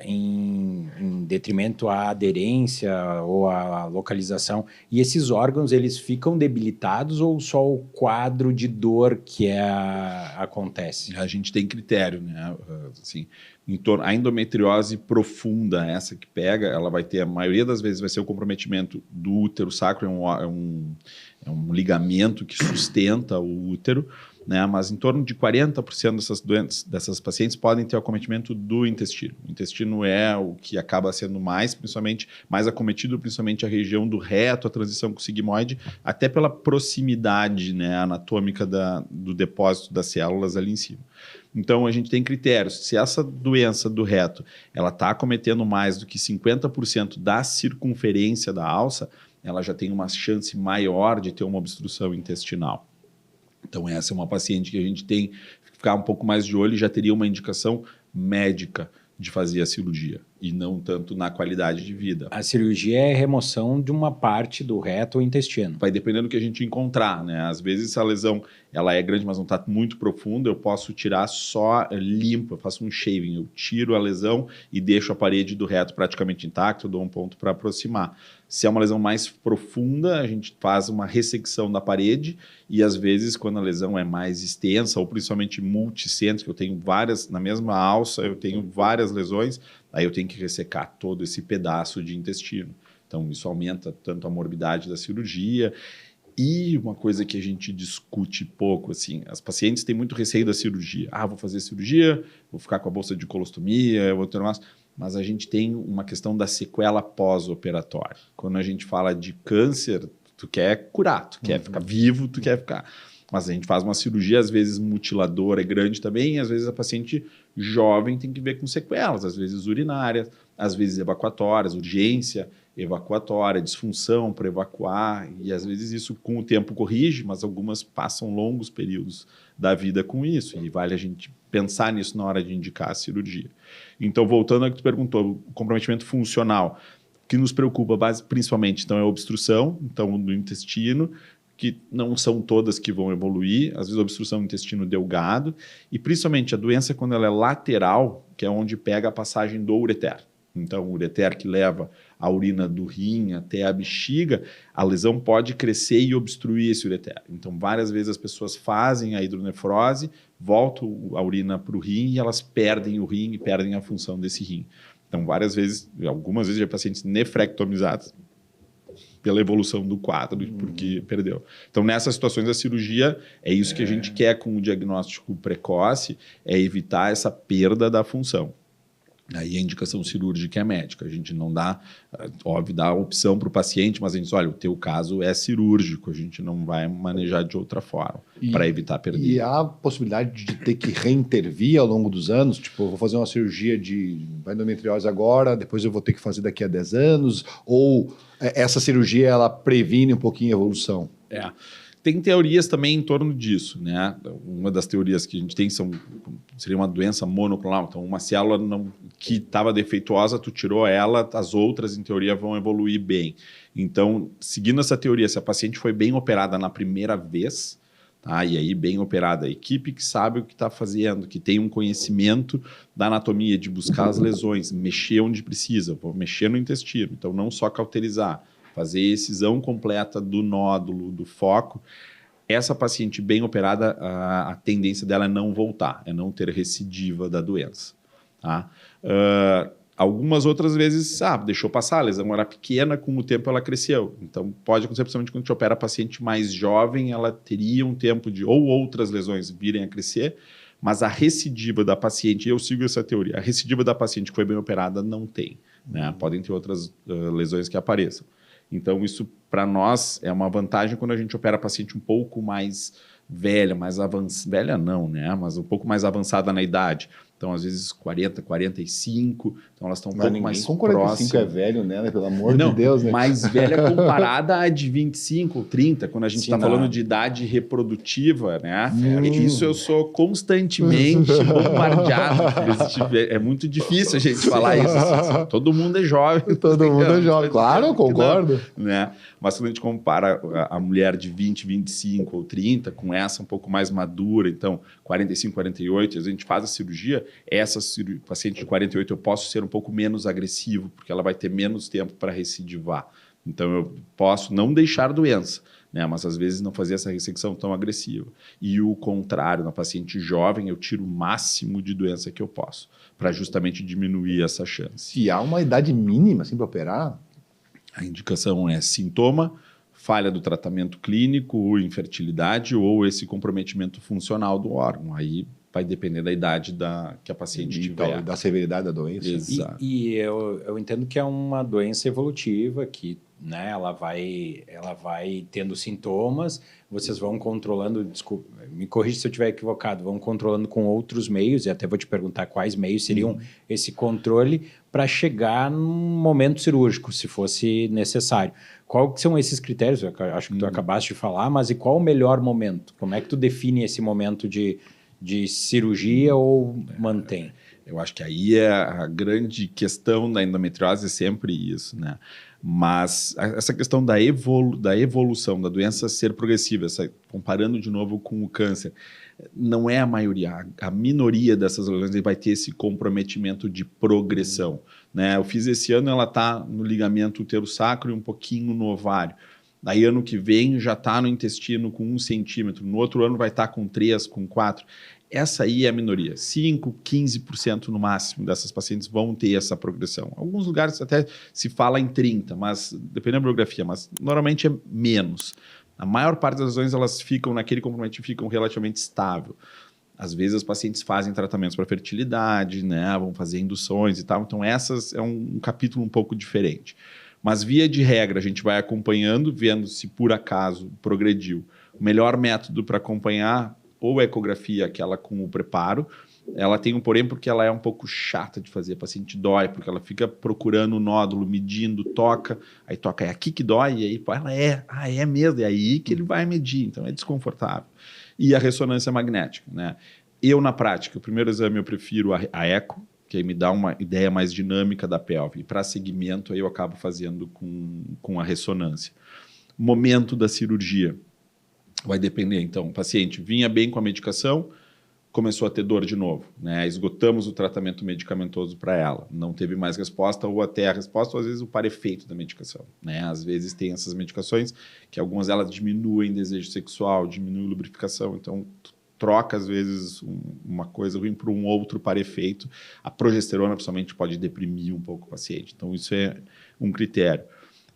em detrimento à aderência ou à localização. E esses órgãos, eles ficam debilitados ou só o quadro de dor que acontece? A gente tem critério, né? Assim, a endometriose profunda, essa que pega, ela vai ter, a maioria das vezes vai ser o comprometimento do útero sacro, é um ligamento que sustenta o útero, né? Mas em torno de 40% dessas pacientes podem ter acometimento do intestino. O intestino é o que acaba sendo mais acometido, principalmente a região do reto, a transição com o sigmoide, até pela proximidade, né, anatômica do depósito das células ali em cima. Então, a gente tem critérios. Se essa doença do reto ela está acometendo mais do que 50% da circunferência da alça, ela já tem uma chance maior de ter uma obstrução intestinal. Então, essa é uma paciente que a gente tem que ficar um pouco mais de olho e já teria uma indicação médica de fazer a cirurgia, e não tanto na qualidade de vida. A cirurgia é remoção de uma parte do reto ou intestino. Vai dependendo do que a gente encontrar, né? Às vezes a lesão ela é grande, mas não está muito profunda, eu posso tirar só limpo, eu faço um shaving, eu tiro a lesão e deixo a parede do reto praticamente intacta, eu dou um ponto para aproximar. Se é uma lesão mais profunda, a gente faz uma ressecção da parede e às vezes quando a lesão é mais extensa ou principalmente multicêntrica, eu tenho várias, na mesma alça eu tenho várias lesões, aí eu tenho que ressecar todo esse pedaço de intestino. Então isso aumenta tanto a morbidade da cirurgia. E uma coisa que a gente discute pouco, assim, as pacientes têm muito receio da cirurgia. Vou fazer cirurgia, vou ficar com a bolsa de colostomia, eu vou ter uma... Mas a gente tem uma questão da sequela pós-operatória. Quando a gente fala de câncer, tu quer curar, tu quer ficar vivo, tu quer ficar... Mas a gente faz uma cirurgia, às vezes mutiladora, é grande também, e às vezes a paciente jovem tem que ver com sequelas, às vezes urinárias, às vezes evacuatórias, urgência evacuatória, disfunção para evacuar, e às vezes isso com o tempo corrige, mas algumas passam longos períodos da vida com isso, e vale a gente pensar nisso na hora de indicar a cirurgia. Então, voltando ao que tu perguntou, o comprometimento funcional, que nos preocupa principalmente, então, é a obstrução, então, do intestino, que não são todas que vão evoluir, às vezes obstrução do intestino delgado, e principalmente a doença quando ela é lateral, que é onde pega a passagem do ureter. Então, o ureter que leva a urina do rim até a bexiga, a lesão pode crescer e obstruir esse ureter. Então, várias vezes as pessoas fazem a hidronefrose, voltam a urina para o rim e elas perdem o rim e perdem a função desse rim. Então, algumas vezes já pacientes nefrectomizados pela evolução do quadro, porque perdeu. Então, nessas situações, a cirurgia é isso que a gente quer com o diagnóstico precoce, é evitar essa perda da função. Aí a indicação cirúrgica é médica. A gente não dá, óbvio, dá opção para o paciente, mas a gente diz, olha, o teu caso é cirúrgico, a gente não vai manejar de outra forma para evitar perder. E há a possibilidade de ter que reintervir ao longo dos anos? Tipo, vou fazer uma cirurgia de endometriose agora, depois eu vou ter que fazer daqui a 10 anos? Ou essa cirurgia, ela previne um pouquinho a evolução? Tem teorias também em torno disso, né? Uma das teorias que a gente tem seria uma doença monoclonal. Então, uma célula que estava defeituosa, tu tirou ela, as outras, em teoria, vão evoluir bem. Então, seguindo essa teoria, se a paciente foi bem operada na primeira vez, tá? E aí bem operada, a equipe que sabe o que está fazendo, que tem um conhecimento da anatomia, de buscar as lesões, mexer onde precisa, vou mexer no intestino. Então, não só cauterizar, fazer excisão completa do nódulo, do foco. Essa paciente bem operada, a tendência dela é não voltar, é não ter recidiva da doença. Tá? Algumas outras vezes, deixou passar, a lesão era pequena, com o tempo ela cresceu. Então, pode acontecer, principalmente quando a gente opera a paciente mais jovem, ela teria um tempo de ou outras lesões virem a crescer, mas a recidiva da paciente, eu sigo essa teoria, a recidiva da paciente que foi bem operada não tem. Né? Podem ter outras lesões que apareçam. Então, isso para nós é uma vantagem quando a gente opera a paciente um pouco mais velha, mais avançada, velha não, né? Mas um pouco mais avançada na idade. Então, às vezes, 40, 45, então elas estão um pouco mais com 45 próximas. é velho, né? Pelo amor de Deus, né? Mais velha comparada à de 25 ou 30, quando a gente está falando de idade reprodutiva, né? Isso eu sou constantemente bombardeado. É muito difícil a gente falar isso. Assim. Todo mundo é jovem. Todo mundo é jovem, claro, eu concordo. Não, né? Mas quando a gente compara a mulher de 20, 25 ou 30 com essa um pouco mais madura, então 45, 48, a gente faz a cirurgia, essa paciente de 48 eu posso ser um pouco menos agressivo, porque ela vai ter menos tempo para recidivar. Então eu posso não deixar doença, né? Mas às vezes não fazer essa ressecção tão agressiva. E o contrário, na paciente jovem eu tiro o máximo de doença que eu posso, para justamente diminuir essa chance. E há uma idade mínima assim, para operar? A indicação é sintoma, falha do tratamento clínico, infertilidade ou esse comprometimento funcional do órgão. Aí vai depender da idade que a paciente tiver. Da severidade da doença. Exato. E eu entendo que é uma doença evolutiva que, né, ela vai tendo sintomas, vocês vão controlando, desculpa, me corrija se eu estiver equivocado, vão controlando com outros meios, e até vou te perguntar quais meios seriam esse controle para chegar num momento cirúrgico, se fosse necessário. Quais são esses critérios? Eu acho que tu acabaste de falar, mas e qual o melhor momento? Como é que tu define esse momento de cirurgia ou mantém? Eu acho que aí é a grande questão da endometriose, é sempre isso, né? Mas essa questão da evolução, da doença ser progressiva, comparando de novo com o câncer, não é a maioria. A minoria dessas lesões vai ter esse comprometimento de progressão, né? Eu fiz esse ano, ela está no ligamento útero-sacro e um pouquinho no ovário. Daí, ano que vem, já está no intestino com 1 centímetro. No outro ano vai estar com 3, com 4. Essa aí é a minoria. 5, 15% no máximo dessas pacientes vão ter essa progressão. Alguns lugares até se fala em 30%, mas depende da biografia, mas normalmente é menos. A maior parte das lesões, elas ficam naquele comprometimento, ficam relativamente estável. Às vezes, as pacientes fazem tratamentos para fertilidade, né? Vão fazer induções e tal. Então, essas é um capítulo um pouco diferente. Mas, via de regra, a gente vai acompanhando, vendo se por acaso progrediu. O melhor método para acompanhar, ou ecografia, aquela com o preparo. Ela tem um porém porque ela é um pouco chata de fazer, a paciente dói, porque ela fica procurando o nódulo, medindo, toca, aí toca, é aqui que dói, e aí pô, ela é mesmo, é aí que ele vai medir, então é desconfortável. E a ressonância magnética, né? Eu, na prática, o primeiro exame eu prefiro a eco, que aí me dá uma ideia mais dinâmica da pelve, e para segmento aí eu acabo fazendo com a ressonância. Momento da cirurgia, vai depender, então, o paciente vinha bem com a medicação, começou a ter dor de novo, né? Esgotamos o tratamento medicamentoso para ela, não teve mais resposta, ou até a resposta, ou às vezes o par-efeito da medicação, né? Às vezes tem essas medicações que algumas delas diminuem desejo sexual, diminuem lubrificação, então troca às vezes uma coisa ruim por um outro par-efeito. A progesterona, principalmente, pode deprimir um pouco o paciente, então isso é um critério.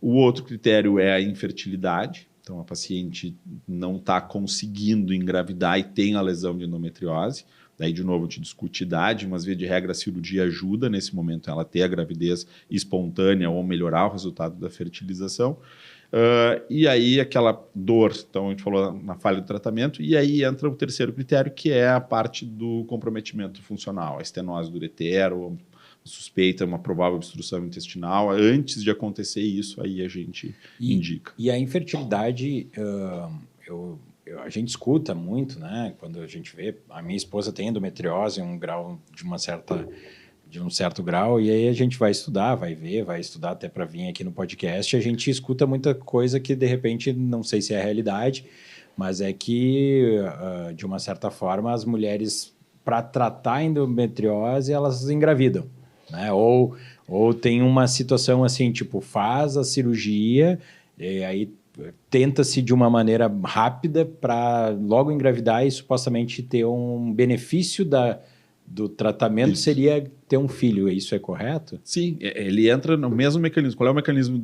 O outro critério é a infertilidade. Então, a paciente não está conseguindo engravidar e tem a lesão de endometriose. Daí, de novo, te discute idade, mas, via de regra, a cirurgia ajuda nesse momento ela ter a gravidez espontânea ou melhorar o resultado da fertilização. E aí, aquela dor, então, a gente falou na falha do tratamento, e aí entra o terceiro critério, que é a parte do comprometimento funcional, a estenose do uretero, suspeita, uma provável obstrução intestinal. Antes de acontecer isso, aí a gente indica. E a infertilidade, a gente escuta muito, né? Quando a gente vê, a minha esposa tem endometriose, um grau de um certo grau, e aí a gente vai estudar, vai estudar até para vir aqui no podcast, a gente escuta muita coisa que, de repente, não sei se é a realidade, mas é que, de uma certa forma, as mulheres, para tratar a endometriose, elas engravidam. Né? Ou tem uma situação assim, tipo, faz a cirurgia e aí tenta-se de uma maneira rápida para logo engravidar e supostamente ter um benefício do tratamento. Isso seria ter um filho, isso é correto? Sim, ele entra no mesmo mecanismo. Qual é o mecanismo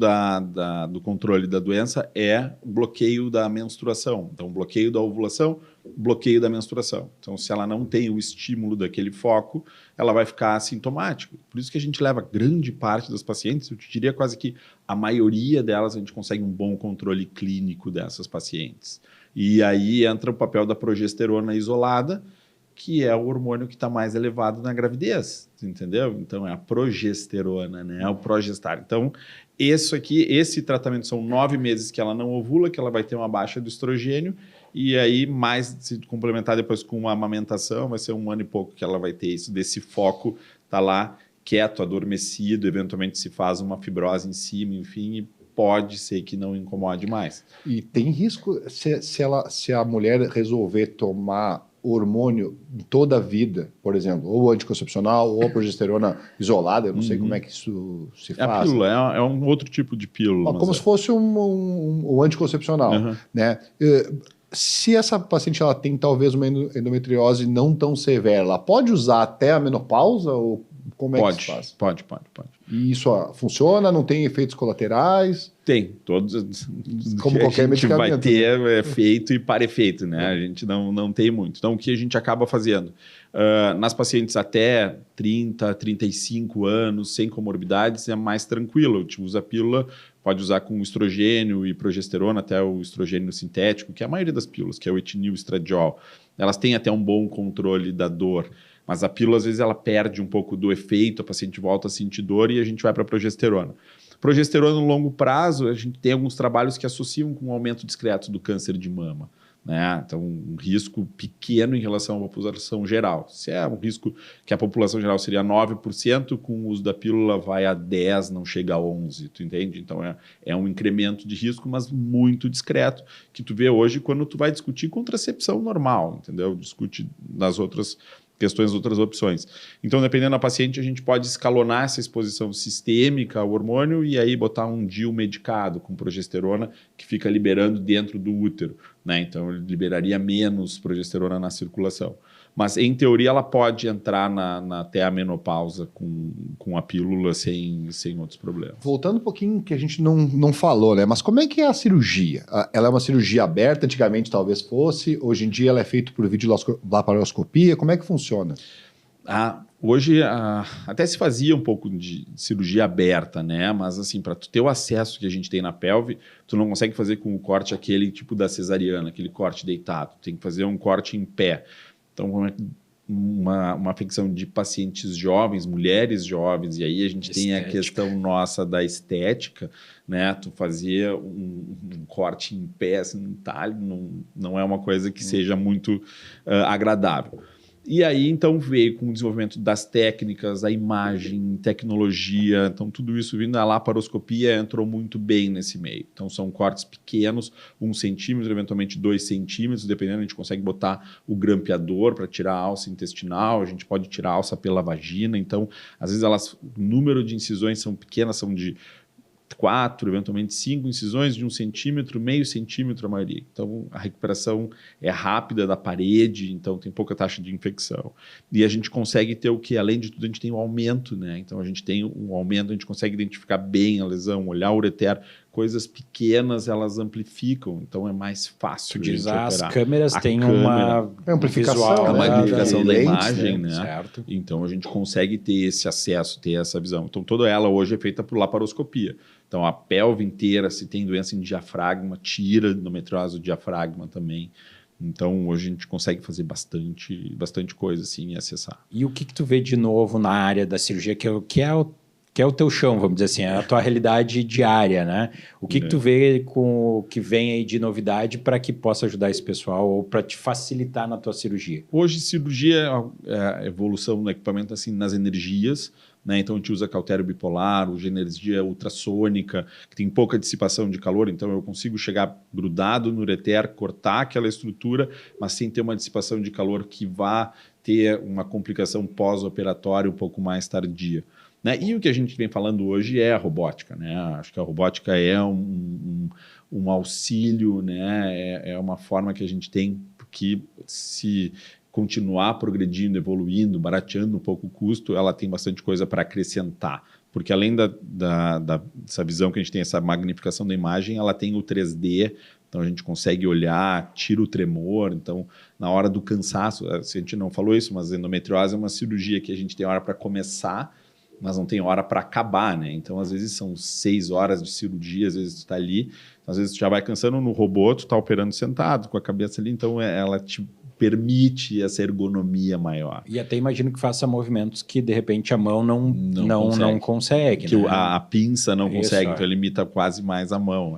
do controle da doença? É o bloqueio da menstruação. Então, bloqueio da ovulação, bloqueio da menstruação. Então, se ela não tem o estímulo daquele foco, ela vai ficar assintomática. Por isso que a gente leva grande parte das pacientes, eu te diria quase que a maioria delas, a gente consegue um bom controle clínico dessas pacientes. E aí entra o papel da progesterona isolada, que é o hormônio que está mais elevado na gravidez, entendeu? Então, é a progesterona, né? É o progestar. Então, esse tratamento são 9 meses que ela não ovula, que ela vai ter uma baixa do estrogênio, e aí, mais se complementar depois com uma amamentação, vai ser 1 ano e pouco que ela vai ter isso, desse foco, tá lá quieto, adormecido, eventualmente se faz uma fibrose em cima, enfim, e pode ser que não incomode mais. E tem risco se a mulher resolver tomar hormônio toda a vida, por exemplo, ou anticoncepcional, ou a progesterona isolada, eu não sei como é que isso se faz. A pílula, é um outro tipo de pílula. Como se fosse um anticoncepcional, né? Se essa paciente ela tem talvez uma endometriose não tão severa, ela pode usar até a menopausa? Ou como é que se faz? Pode. E isso funciona? Não tem efeitos colaterais? Tem, todos. Como qualquer medicamento. Vai ter efeito e par-efeito, né? A gente não tem muito. Então, o que a gente acaba fazendo? Nas pacientes até 30, 35 anos, sem comorbidades, é mais tranquilo. A gente usa a pílula, pode usar com estrogênio e progesterona, até o estrogênio sintético, que é a maioria das pílulas, que é o etinil estradiol. Elas têm até um bom controle da dor. Mas a pílula, às vezes, ela perde um pouco do efeito, a paciente volta a sentir dor e a gente vai para a progesterona. Progesterona no longo prazo, a gente tem alguns trabalhos que associam com um aumento discreto do câncer de mama. Né? Então, um risco pequeno em relação à população geral. Se é um risco que a população geral seria 9%, com o uso da pílula vai a 10%, não chega a 11%, tu entende? Então, é um incremento de risco, mas muito discreto, que tu vê hoje quando tu vai discutir contracepção normal, entendeu? Discute nas outras questões, outras opções. Então, dependendo da paciente, a gente pode escalonar essa exposição sistêmica ao hormônio e aí botar um DIU medicado com progesterona que fica liberando dentro do útero, né? Então, ele liberaria menos progesterona na circulação. Mas, em teoria, ela pode entrar até a menopausa com a pílula sem outros problemas. Voltando um pouquinho, que a gente não falou, né? Mas como é que é a cirurgia? Ela é uma cirurgia aberta, antigamente talvez fosse, hoje em dia ela é feita por videolaparoscopia, como é que funciona? Hoje até se fazia um pouco de cirurgia aberta, né? Mas assim, para tu ter o acesso que a gente tem na pelve, tu não consegue fazer com o corte aquele tipo da cesariana, aquele corte deitado. Tem que fazer um corte em pé. Então, uma afecção de pacientes jovens, mulheres jovens, e aí a gente tem a questão nossa da estética, né? Tu fazer um corte em pé, assim, um talho, não é uma coisa que seja muito agradável. E aí, então, veio com o desenvolvimento das técnicas, a imagem, tecnologia, então tudo isso vindo, a laparoscopia entrou muito bem nesse meio. Então, são cortes pequenos, 1 centímetro, eventualmente 2 centímetros, dependendo, a gente consegue botar o grampeador para tirar a alça intestinal, a gente pode tirar a alça pela vagina, então, às vezes, o número de incisões são pequenas, são de 4, eventualmente 5 incisões de 1 centímetro, meio centímetro a maioria. Então, a recuperação é rápida da parede, então tem pouca taxa de infecção. E a gente consegue ter o que? Além de tudo, a gente tem um aumento, né? Então, a gente tem um aumento, a gente consegue identificar bem a lesão, olhar o ureter, coisas pequenas, elas amplificam, então é mais fácil de operar. As câmeras têm uma amplificação, uma amplificação da lentes, imagem, né? Certo. Então, a gente consegue ter esse acesso, ter essa visão. Então, toda ela hoje é feita por laparoscopia. Então, a pelve inteira, se tem doença em diafragma, tira endometriose do diafragma também. Então, hoje a gente consegue fazer bastante coisa assim e acessar. E o que tu vê de novo na área da cirurgia, que é o teu chão, vamos dizer assim, é a tua realidade diária, né? O que tu vê com o que vem aí de novidade para que possa ajudar esse pessoal ou para te facilitar na tua cirurgia? Hoje, cirurgia é a evolução do equipamento assim, nas energias, né? Então, a gente usa cautério bipolar, usa energia ultrassônica, que tem pouca dissipação de calor, então eu consigo chegar grudado no ureter, cortar aquela estrutura, mas sem ter uma dissipação de calor que vá ter uma complicação pós-operatória um pouco mais tardia. Né? E o que a gente vem falando hoje é a robótica, né? Acho que a robótica é um auxílio, né? É uma forma que a gente tem que, se continuar progredindo, evoluindo, barateando um pouco o custo, ela tem bastante coisa para acrescentar. Porque além dessa visão que a gente tem, essa magnificação da imagem, ela tem o 3D, então a gente consegue olhar, tira o tremor. Então, na hora do cansaço, a gente não falou isso, mas endometriose é uma cirurgia que a gente tem hora para começar, mas não tem hora para acabar, né? Então, às vezes, são 6 horas de cirurgia, às vezes tu está ali, às vezes tu já vai cansando no robô, tu está operando sentado, com a cabeça ali, então ela te permite essa ergonomia maior. E até imagino que faça movimentos que, de repente, a mão não consegue. Que né? a pinça não Isso, consegue, então limita quase mais a mão.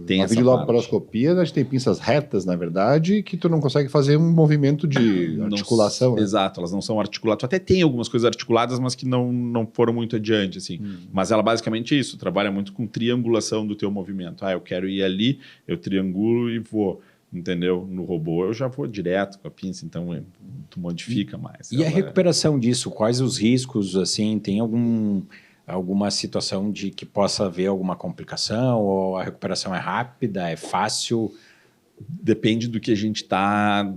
Tem na essa videolaparoscopia, a gente tem pinças retas, na verdade, que tu não consegue fazer um movimento de articulação. Né? Exato, elas não são articuladas. Tu até tem algumas coisas articuladas, mas que não foram muito adiante. Assim. Mas ela basicamente é isso, trabalha muito com triangulação do teu movimento. Eu quero ir ali, eu triangulo e vou. Entendeu? No robô eu já vou direto com a pinça, então tu modifica mais. E a recuperação disso? Quais os riscos? Assim, tem alguma situação de que possa haver alguma complicação? Ou a recuperação é rápida, é fácil? Depende do que a gente está,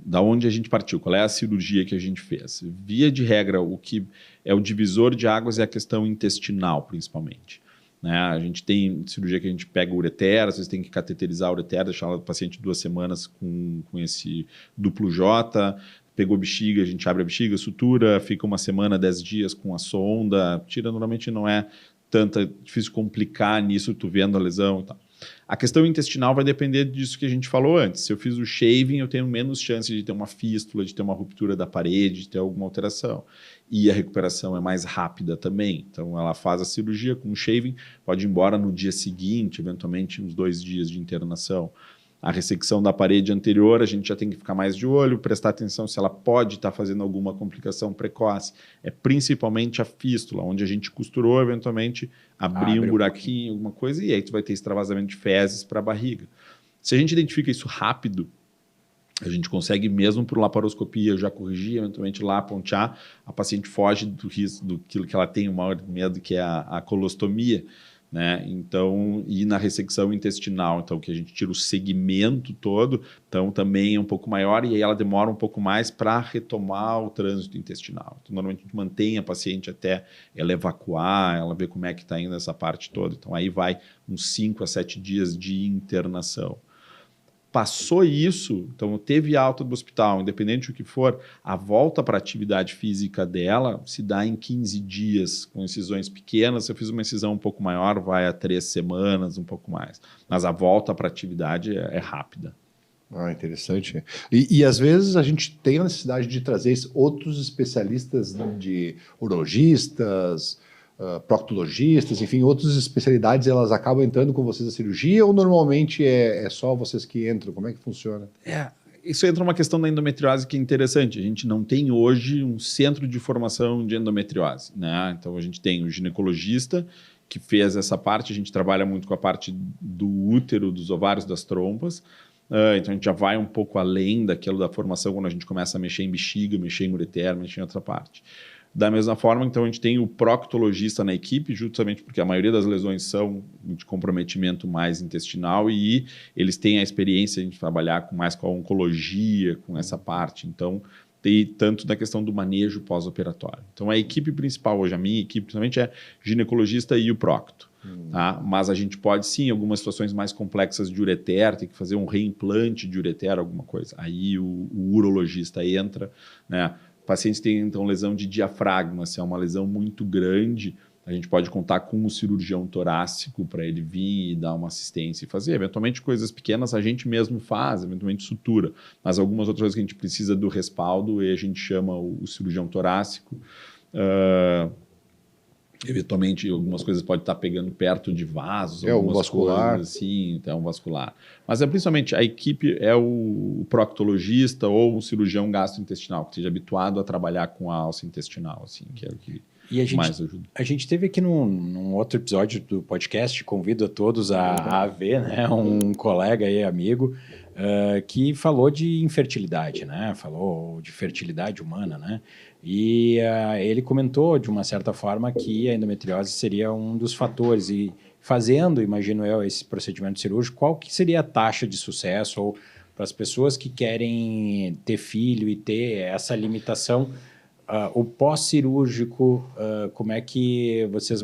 da onde a gente partiu, qual é a cirurgia que a gente fez. Via de regra, o que é o divisor de águas é a questão intestinal, principalmente. Né? A gente tem cirurgia que a gente pega o ureter, às vezes tem que cateterizar o ureter, deixar o paciente 2 semanas com esse duplo J, pegou bexiga, a gente abre a bexiga, sutura, fica 1 semana, 10 dias com a sonda, normalmente não é difícil complicar nisso, tu vendo a lesão e tal. A questão intestinal vai depender disso que a gente falou antes. Se eu fiz o shaving, eu tenho menos chance de ter uma fístula, de ter uma ruptura da parede, de ter alguma alteração. E a recuperação é mais rápida também. Então, ela faz a cirurgia com o shaving, pode ir embora no dia seguinte, eventualmente uns 2 dias de internação. A ressecção da parede anterior, a gente já tem que ficar mais de olho, prestar atenção se ela pode estar fazendo alguma complicação precoce. É principalmente a fístula, onde a gente costurou, eventualmente, abrir um buraquinho, alguma coisa, e aí tu vai ter extravasamento de fezes para a barriga. Se a gente identifica isso rápido, a gente consegue, mesmo por laparoscopia, já corrigir, eventualmente lá pontear, a paciente foge do risco, do que ela tem o maior medo, que é a colostomia. Né? Então, e na ressecção intestinal, então, que a gente tira o segmento todo, então também é um pouco maior, e aí ela demora um pouco mais para retomar o trânsito intestinal. Então, normalmente a gente mantém a paciente até ela evacuar, ela ver como é que está indo essa parte toda. Então, aí vai uns 5 a 7 dias de internação. Passou isso, então teve alta do hospital, independente do que for, a volta para a atividade física dela se dá em 15 dias, com incisões pequenas. Se eu fiz uma incisão um pouco maior, vai a 3 semanas, um pouco mais. Mas a volta para a atividade é rápida. Ah, interessante. E às vezes a gente tem a necessidade de trazer outros especialistas, né, de urologistas, proctologistas, enfim, outras especialidades, elas acabam entrando com vocês na cirurgia ou normalmente é só vocês que entram? Como é que funciona? Isso entra uma questão da endometriose que é interessante. A gente não tem hoje um centro de formação de endometriose, né? Então a gente tem o ginecologista que fez essa parte, a gente trabalha muito com a parte do útero, dos ovários, das trompas. Então a gente já vai um pouco além daquilo da formação quando a gente começa a mexer em bexiga, mexer em ureter, mexer em outra parte. Da mesma forma, então, a gente tem o proctologista na equipe, justamente porque a maioria das lesões são de comprometimento mais intestinal e eles têm a experiência de trabalhar mais com a oncologia, com essa parte. Então, tem tanto da questão do manejo pós-operatório. Então, a equipe principal hoje, a minha equipe, principalmente, é ginecologista e o procto. Tá? Mas a gente pode, sim, em algumas situações mais complexas de ureter, tem que fazer um reimplante de ureter, alguma coisa. Aí o urologista entra, né? Pacientes têm, então, lesão de diafragma, se é uma lesão muito grande, a gente pode contar com um cirurgião torácico para ele vir e dar uma assistência e fazer. Eventualmente, coisas pequenas a gente mesmo faz, eventualmente sutura, mas algumas outras coisas que a gente precisa do respaldo e a gente chama o cirurgião torácico. Eventualmente, algumas coisas podem estar pegando perto de vasos, algumas vascular. coisas assim, então vascular. Mas principalmente a equipe é o proctologista ou o cirurgião gastrointestinal, que esteja habituado a trabalhar com a alça intestinal, assim, que é o que mais ajuda. A gente teve aqui num outro episódio do podcast, convido a todos a ver, né, um colega e amigo que falou de infertilidade, né? Falou de fertilidade humana, né? E ele comentou, de uma certa forma, que a endometriose seria um dos fatores. E fazendo, imagino eu, esse procedimento cirúrgico, qual que seria a taxa de sucesso? Ou para as pessoas que querem ter filho e ter essa limitação, o pós-cirúrgico, como é que vocês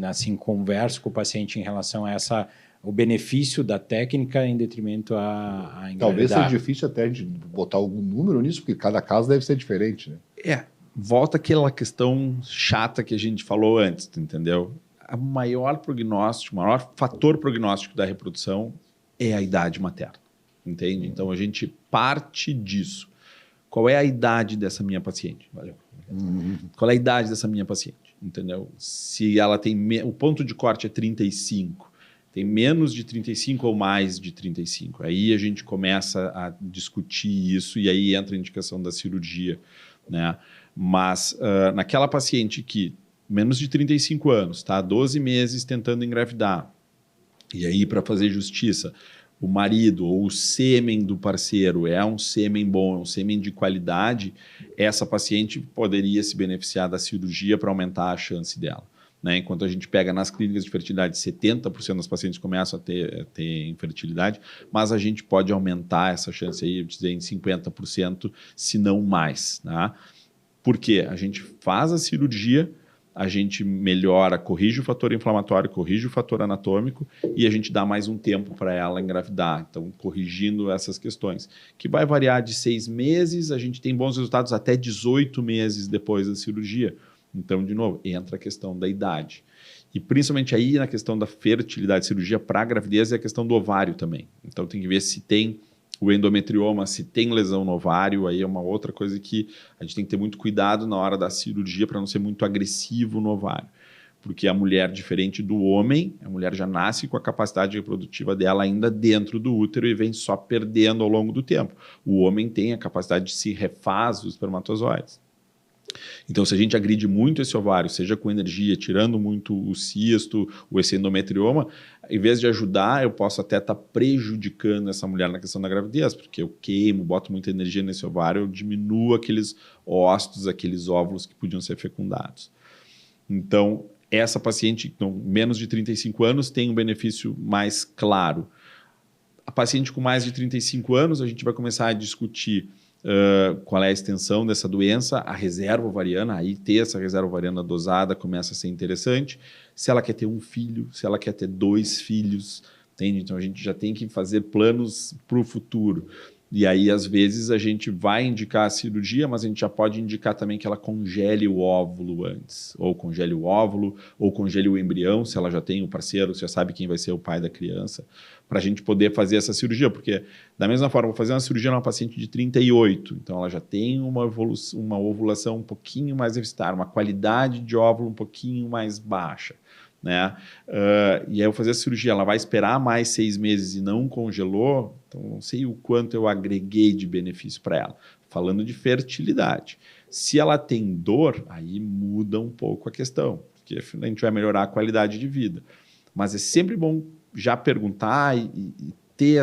assim, conversam com o paciente em relação a o benefício da técnica em detrimento a engravidar? Talvez seja difícil até de botar algum número nisso, porque cada caso deve ser diferente, né? Volta aquela questão chata que a gente falou antes, entendeu? O maior prognóstico, o maior fator prognóstico da reprodução é a idade materna, entende? Então, a gente parte disso. Qual é a idade dessa minha paciente? Valeu. Qual é a idade dessa minha paciente, entendeu? Se ela tem... O ponto de corte é 35, tem menos de 35 ou mais de 35. Aí a gente começa a discutir isso e aí entra a indicação da cirurgia, né? Mas naquela paciente que menos de 35 anos, tá? 12 meses tentando engravidar, e aí para fazer justiça, o marido ou o sêmen do parceiro é um sêmen bom, é um sêmen de qualidade, essa paciente poderia se beneficiar da cirurgia para aumentar a chance dela. Né? Enquanto a gente pega nas clínicas de fertilidade, 70% das pacientes começam a ter infertilidade, mas a gente pode aumentar essa chance aí, dizer, em 50%, se não mais. Tá? Por quê? A gente faz a cirurgia, a gente melhora, corrige o fator inflamatório, corrige o fator anatômico e a gente dá mais um tempo para ela engravidar. Então, corrigindo essas questões, que vai variar de 6 meses, a gente tem bons resultados até 18 meses depois da cirurgia. Então, de novo, entra a questão da idade. E principalmente aí na questão da fertilidade, cirurgia para a gravidez, é a questão do ovário também. Então, tem que ver se tem o endometrioma, se tem lesão no ovário, aí é uma outra coisa que a gente tem que ter muito cuidado na hora da cirurgia para não ser muito agressivo no ovário. Porque a mulher, diferente do homem, a mulher já nasce com a capacidade reprodutiva dela ainda dentro do útero e vem só perdendo ao longo do tempo. O homem tem a capacidade de se refaz os espermatozoides. Então, se a gente agride muito esse ovário, seja com energia, tirando muito o cisto, ou esse endometrioma, em vez de ajudar, eu posso até estar prejudicando essa mulher na questão da gravidez, porque eu queimo, boto muita energia nesse ovário, eu diminuo aqueles ócitos, aqueles óvulos que podiam ser fecundados. Então, essa paciente, com menos de 35 anos, tem um benefício mais claro. A paciente com mais de 35 anos, a gente vai começar a discutir qual é a extensão dessa doença, a reserva ovariana, aí ter essa reserva ovariana dosada começa a ser interessante. Se ela quer ter um filho, se ela quer ter 2 filhos, entende? Então a gente já tem que fazer planos para o futuro. E aí, às vezes, a gente vai indicar a cirurgia, mas a gente já pode indicar também que ela congele o óvulo antes. Ou congele o óvulo, ou congele o embrião, se ela já tem o parceiro, se já sabe quem vai ser o pai da criança, para a gente poder fazer essa cirurgia. Porque, da mesma forma, vou fazer uma cirurgia numa paciente de 38, então ela já tem uma ovulação um pouquinho mais deficitária, uma qualidade de óvulo um pouquinho mais baixa. Né? E aí eu fazer a cirurgia, ela vai esperar mais 6 meses e não congelou, então não sei o quanto eu agreguei de benefício para ela. Falando de fertilidade. Se ela tem dor, aí muda um pouco a questão, porque a gente vai melhorar a qualidade de vida. Mas é sempre bom já perguntar e ter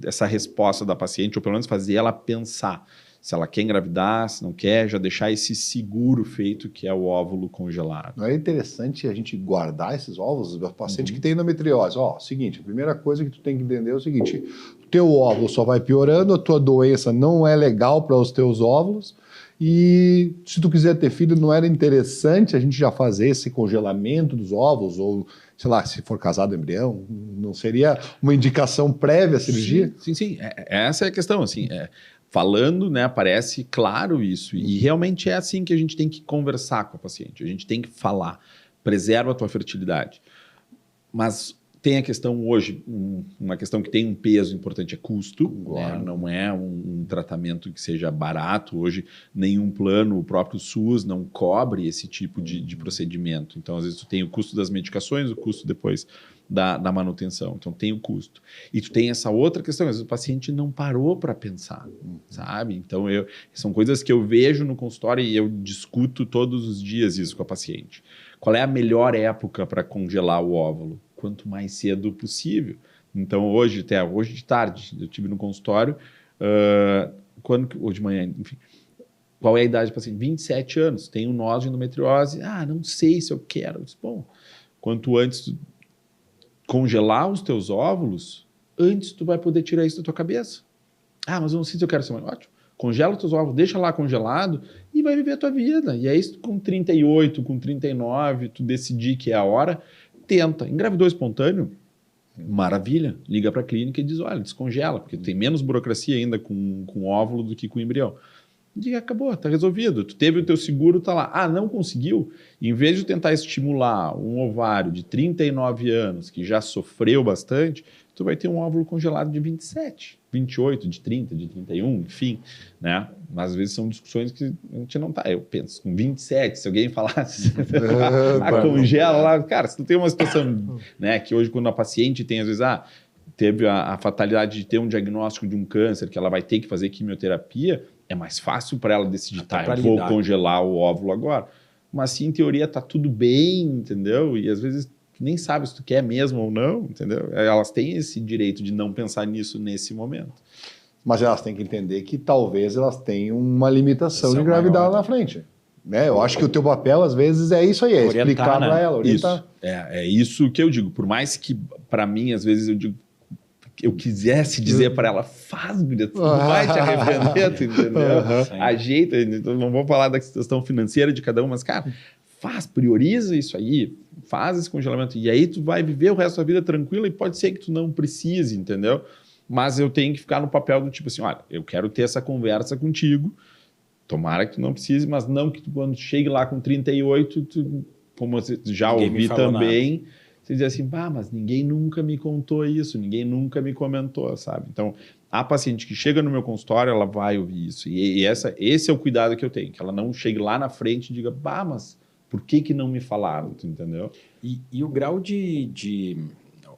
essa resposta da paciente, ou pelo menos fazer ela pensar se ela quer engravidar, se não quer, já deixar esse seguro feito, que é o óvulo congelado. Não é interessante a gente guardar esses óvulos do paciente que tem endometriose? Ó, seguinte, a primeira coisa que tu tem que entender é o seguinte, o teu óvulo só vai piorando, a tua doença não é legal para os teus óvulos, e se tu quiser ter filho, não era interessante a gente já fazer esse congelamento dos óvulos, ou, sei lá, se for casado embrião, não seria uma indicação prévia à cirurgia? Sim. Essa é a questão, assim, falando, né, parece claro isso, e realmente é assim que a gente tem que conversar com a paciente, a gente tem que falar, preserva a tua fertilidade. Mas tem a questão hoje, uma questão que tem um peso importante é custo, né? Não é um tratamento que seja barato, hoje nenhum plano, o próprio SUS não cobre esse tipo de procedimento, então às vezes tu tem o custo das medicações, o custo depois da manutenção, então tem o custo. E tu tem essa outra questão, às vezes o paciente não parou para pensar, sabe? Então são coisas que eu vejo no consultório e eu discuto todos os dias isso com a paciente. Qual é a melhor época para congelar o óvulo? Quanto mais cedo possível. Então hoje de tarde, eu estive no consultório, ou de manhã, enfim. Qual é a idade do paciente? 27 anos, tem um nó de endometriose, não sei se eu quero. Eu disse, bom, quanto antes congelar os teus óvulos, antes tu vai poder tirar isso da tua cabeça. Mas eu não sei se eu quero ser mãe. Ótimo. Congela os teus óvulos, deixa lá congelado e vai viver a tua vida. E aí, com 38, com 39, tu decidir que é a hora, tenta. Engravidou espontâneo? Maravilha. Liga para a clínica e diz, olha, descongela, porque tem menos burocracia ainda com óvulo do que com embrião. E acabou, tá resolvido. Tu teve o teu seguro, tá lá. Não conseguiu? Em vez de tentar estimular um ovário de 39 anos, que já sofreu bastante, tu vai ter um óvulo congelado de 27, 28, de 30, de 31, enfim, né? Mas às vezes são discussões que a gente não tá. Eu penso, com 27, se alguém falasse, congela lá, cara, se tu tem uma situação, né, que hoje quando a paciente tem, às vezes, teve a fatalidade de ter um diagnóstico de um câncer, que ela vai ter que fazer quimioterapia, é mais fácil para ela decidir, eu vou congelar o óvulo agora. Mas se em teoria tá tudo bem, entendeu? E às vezes nem sabe se tu quer mesmo ou não, entendeu? Elas têm esse direito de não pensar nisso nesse momento. Mas elas têm que entender que talvez elas tenham uma limitação de engravidar lá na frente. Né? Eu acho que o teu papel, às vezes, é isso aí, é orientar, explicar para ela, orientar. Isso. É isso que eu digo. Por mais que, para mim, às vezes eu digo, eu quisesse dizer para ela, faz, guria, tu não vai te arrepender, tu entendeu? Ajeita, então não vou falar da questão financeira de cada um, mas, cara, prioriza isso aí, faz esse congelamento, e aí tu vai viver o resto da vida tranquila e pode ser que tu não precise, entendeu? Mas eu tenho que ficar no papel do tipo assim, olha, eu quero ter essa conversa contigo, tomara que tu não precise, mas não que tu, quando chegue lá com 38, tu, como você já ouvi também... Nada. Você diz assim, mas ninguém nunca me contou isso, ninguém nunca me comentou, sabe? Então, a paciente que chega no meu consultório, ela vai ouvir isso. E esse é o cuidado que eu tenho, que ela não chegue lá na frente e diga, mas por que não me falaram, tu entendeu? E o grau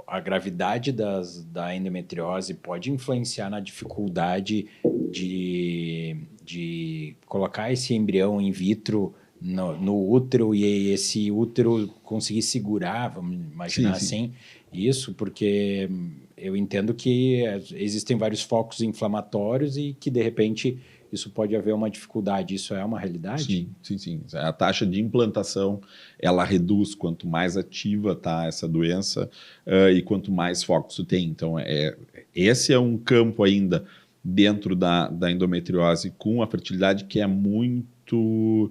a gravidade da endometriose pode influenciar na dificuldade de colocar esse embrião in vitro no útero e esse útero conseguir segurar, vamos imaginar assim, isso, porque eu entendo que existem vários focos inflamatórios e que, de repente, isso pode haver uma dificuldade. Isso é uma realidade? Sim. A taxa de implantação, ela reduz quanto mais ativa está essa doença e quanto mais focos tu tem. Então, esse é um campo ainda dentro da endometriose com a fertilidade que é muito...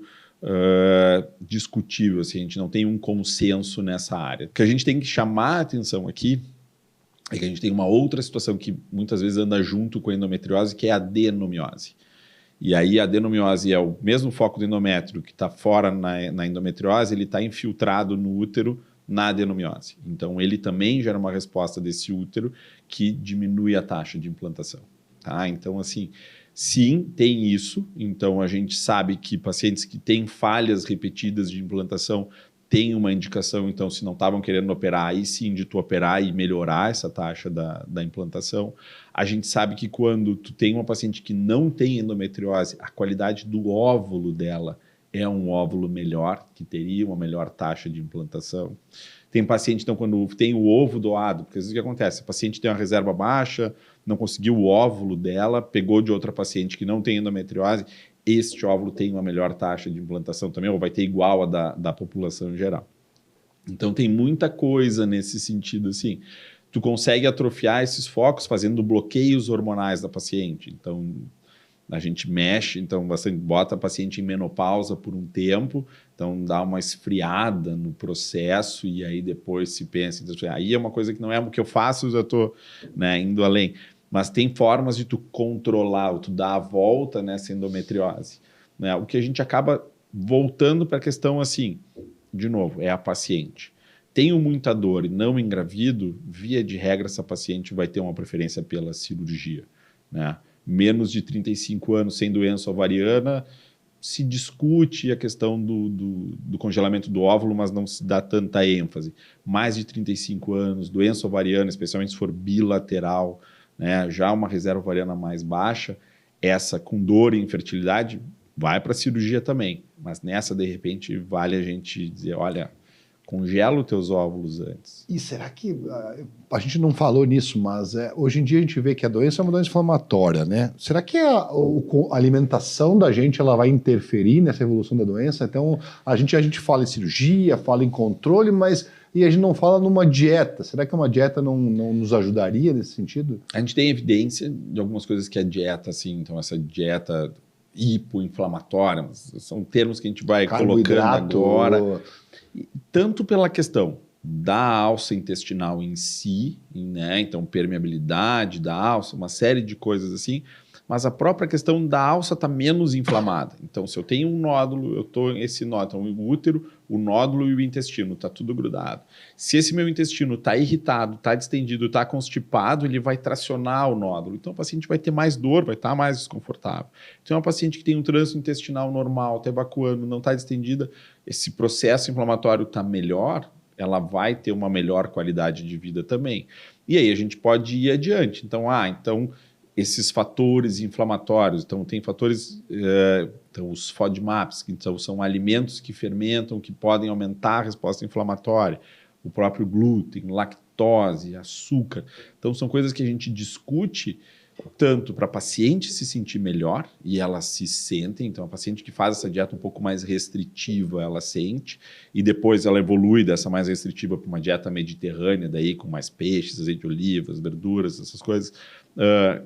discutível, assim, a gente não tem um consenso nessa área. O que a gente tem que chamar a atenção aqui é que a gente tem uma outra situação que muitas vezes anda junto com a endometriose, que é a adenomiose. E aí a adenomiose é o mesmo foco do endométrio que está fora na endometriose, ele está infiltrado no útero na adenomiose. Então ele também gera uma resposta desse útero que diminui a taxa de implantação. Tá? Então assim, sim, tem isso. Então a gente sabe que pacientes que têm falhas repetidas de implantação tem uma indicação, então, se não estavam querendo operar, aí sim de tu operar e melhorar essa taxa da implantação. A gente sabe que quando tu tem uma paciente que não tem endometriose, a qualidade do óvulo dela é um óvulo melhor, que teria uma melhor taxa de implantação. Tem paciente, então, quando tem o ovo doado, porque às vezes o que acontece? A paciente tem uma reserva baixa, não conseguiu o óvulo dela, pegou de outra paciente que não tem endometriose, este óvulo tem uma melhor taxa de implantação também, ou vai ter igual a da população em geral. Então tem muita coisa nesse sentido, assim. Tu consegue atrofiar esses focos fazendo bloqueios hormonais da paciente. Então a gente mexe, então bastante, bota a paciente em menopausa por um tempo, então dá uma esfriada no processo e aí depois se pensa. Então, aí é uma coisa que não é o que eu faço, eu já estou, né, indo além. Mas tem formas de tu controlar, ou tu dar a volta nessa endometriose. Né? O que a gente acaba voltando para a questão assim, de novo, é a paciente. Tenho muita dor e não engravido, via de regra essa paciente vai ter uma preferência pela cirurgia. Né? Menos de 35 anos sem doença ovariana, se discute a questão do congelamento do óvulo, mas não se dá tanta ênfase. Mais de 35 anos, doença ovariana, especialmente se for bilateral, né, já uma reserva ovariana mais baixa, essa com dor e infertilidade vai para a cirurgia também. Mas nessa, de repente, vale a gente dizer, olha, congela os teus óvulos antes. E será que a gente não falou nisso, mas hoje em dia a gente vê que a doença é uma doença inflamatória, né? Será que a alimentação da gente ela vai interferir nessa evolução da doença? Então a gente fala em cirurgia, fala em controle, mas e a gente não fala numa dieta. Será que uma dieta não nos ajudaria nesse sentido? A gente tem evidência de algumas coisas que a dieta, assim, então essa dieta hipoinflamatória, são termos que a gente vai colocando agora, tanto pela questão da alça intestinal em si, né? Então permeabilidade da alça, uma série de coisas assim, mas a própria questão da alça está menos inflamada. Então, se eu tenho um nódulo, eu estou esse nódulo, então, o útero, o nódulo e o intestino, está tudo grudado. Se esse meu intestino está irritado, está distendido, está constipado, ele vai tracionar o nódulo. Então, o paciente vai ter mais dor, vai estar mais desconfortável. Então, uma paciente que tem um trânsito intestinal normal, está evacuando, não está distendida, esse processo inflamatório está melhor, ela vai ter uma melhor qualidade de vida também. E aí a gente pode ir adiante. Então, esses fatores inflamatórios, então tem fatores, então os FODMAPs, que então, são alimentos que fermentam, que podem aumentar a resposta inflamatória, o próprio glúten, lactose, açúcar. Então são coisas que a gente discute tanto para a paciente se sentir melhor, e ela se sente, então a paciente que faz essa dieta um pouco mais restritiva, ela sente, e depois ela evolui dessa mais restritiva para uma dieta mediterrânea, daí com mais peixes, azeite de oliva, verduras, essas coisas.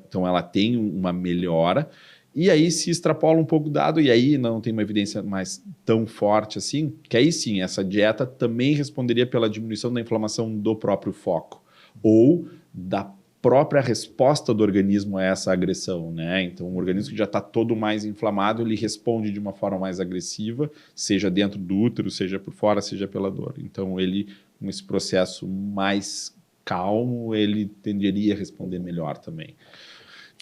Então ela tem uma melhora, e aí se extrapola um pouco o dado, e aí não tem uma evidência mais tão forte assim, que aí sim, essa dieta também responderia pela diminuição da inflamação do próprio foco, ou da própria resposta do organismo a essa agressão, né? Então, o organismo que já está todo mais inflamado, ele responde de uma forma mais agressiva, seja dentro do útero, seja por fora, seja pela dor. Então, ele, com esse processo mais calmo, ele tenderia a responder melhor também.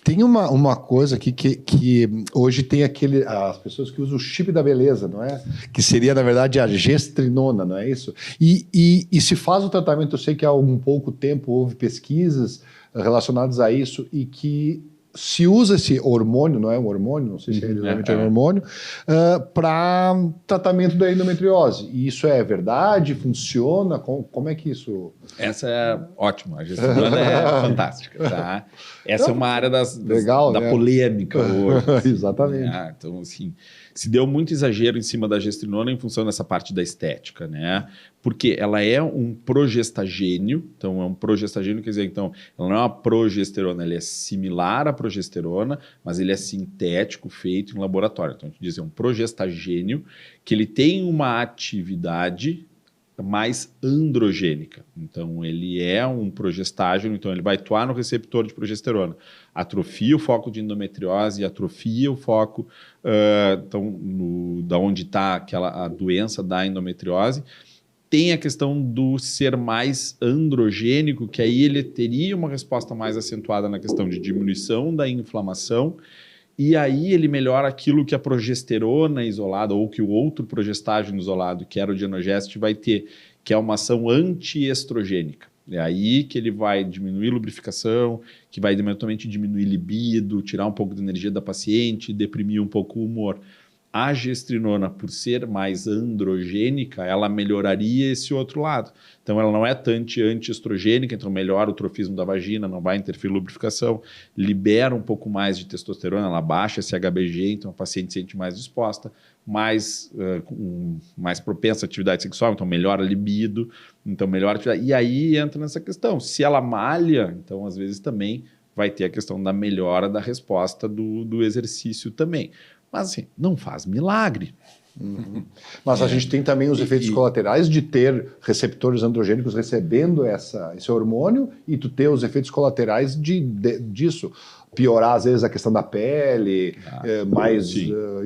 Tem uma coisa aqui que hoje tem as pessoas que usam o chip da beleza, não é? Que seria, na verdade, a gestrinona, não é isso? E se faz o tratamento, eu sei que há algum pouco tempo houve pesquisas relacionadas a isso e que se usa esse hormônio, não é um hormônio, não sei se é exatamente um hormônio, para tratamento da endometriose. E isso é verdade? Funciona? Como é que isso... Essa é ótima, a gestrinona é fantástica, tá? Essa é uma área da né? polêmica hoje. Exatamente. Né? Então, assim, se deu muito exagero em cima da gestrinona em função dessa parte da estética, né? Porque ela é um progestagênio, então é um progestagênio, quer dizer, então, ela não é uma progesterona, ele é similar à progesterona, mas ele é sintético, feito em laboratório. Então, a gente diz que é um progestagênio, que ele tem uma atividade mais androgênica. Então, ele é um progestágeno, então ele vai atuar no receptor de progesterona. Atrofia o foco de endometriose, atrofia o foco da onde está a doença da endometriose. Tem a questão do ser mais androgênico, que aí ele teria uma resposta mais acentuada na questão de diminuição da inflamação, e aí ele melhora aquilo que a progesterona isolada ou que o outro progestágeno isolado, que era o Genogest, vai ter, que é uma ação antiestrogênica. É aí que ele vai diminuir lubrificação, que vai eventualmente diminuir libido, tirar um pouco da energia da paciente, deprimir um pouco o humor. A gestrinona, por ser mais androgênica, ela melhoraria esse outro lado. Então, ela não é tanto antiestrogênica, então melhora o trofismo da vagina, não vai interferir na lubrificação, libera um pouco mais de testosterona, ela baixa esse HBG, então a paciente se sente mais disposta, mais propensa à atividade sexual, então melhora a libido, então melhora a atividade. E aí entra nessa questão. Se ela malha, então às vezes também vai ter a questão da melhora da resposta do exercício também. Mas assim, não faz milagre. Uhum. Mas a gente tem também os efeitos colaterais de ter receptores androgênicos recebendo esse hormônio e tu ter os efeitos colaterais disso. Piorar, às vezes, a questão da pele,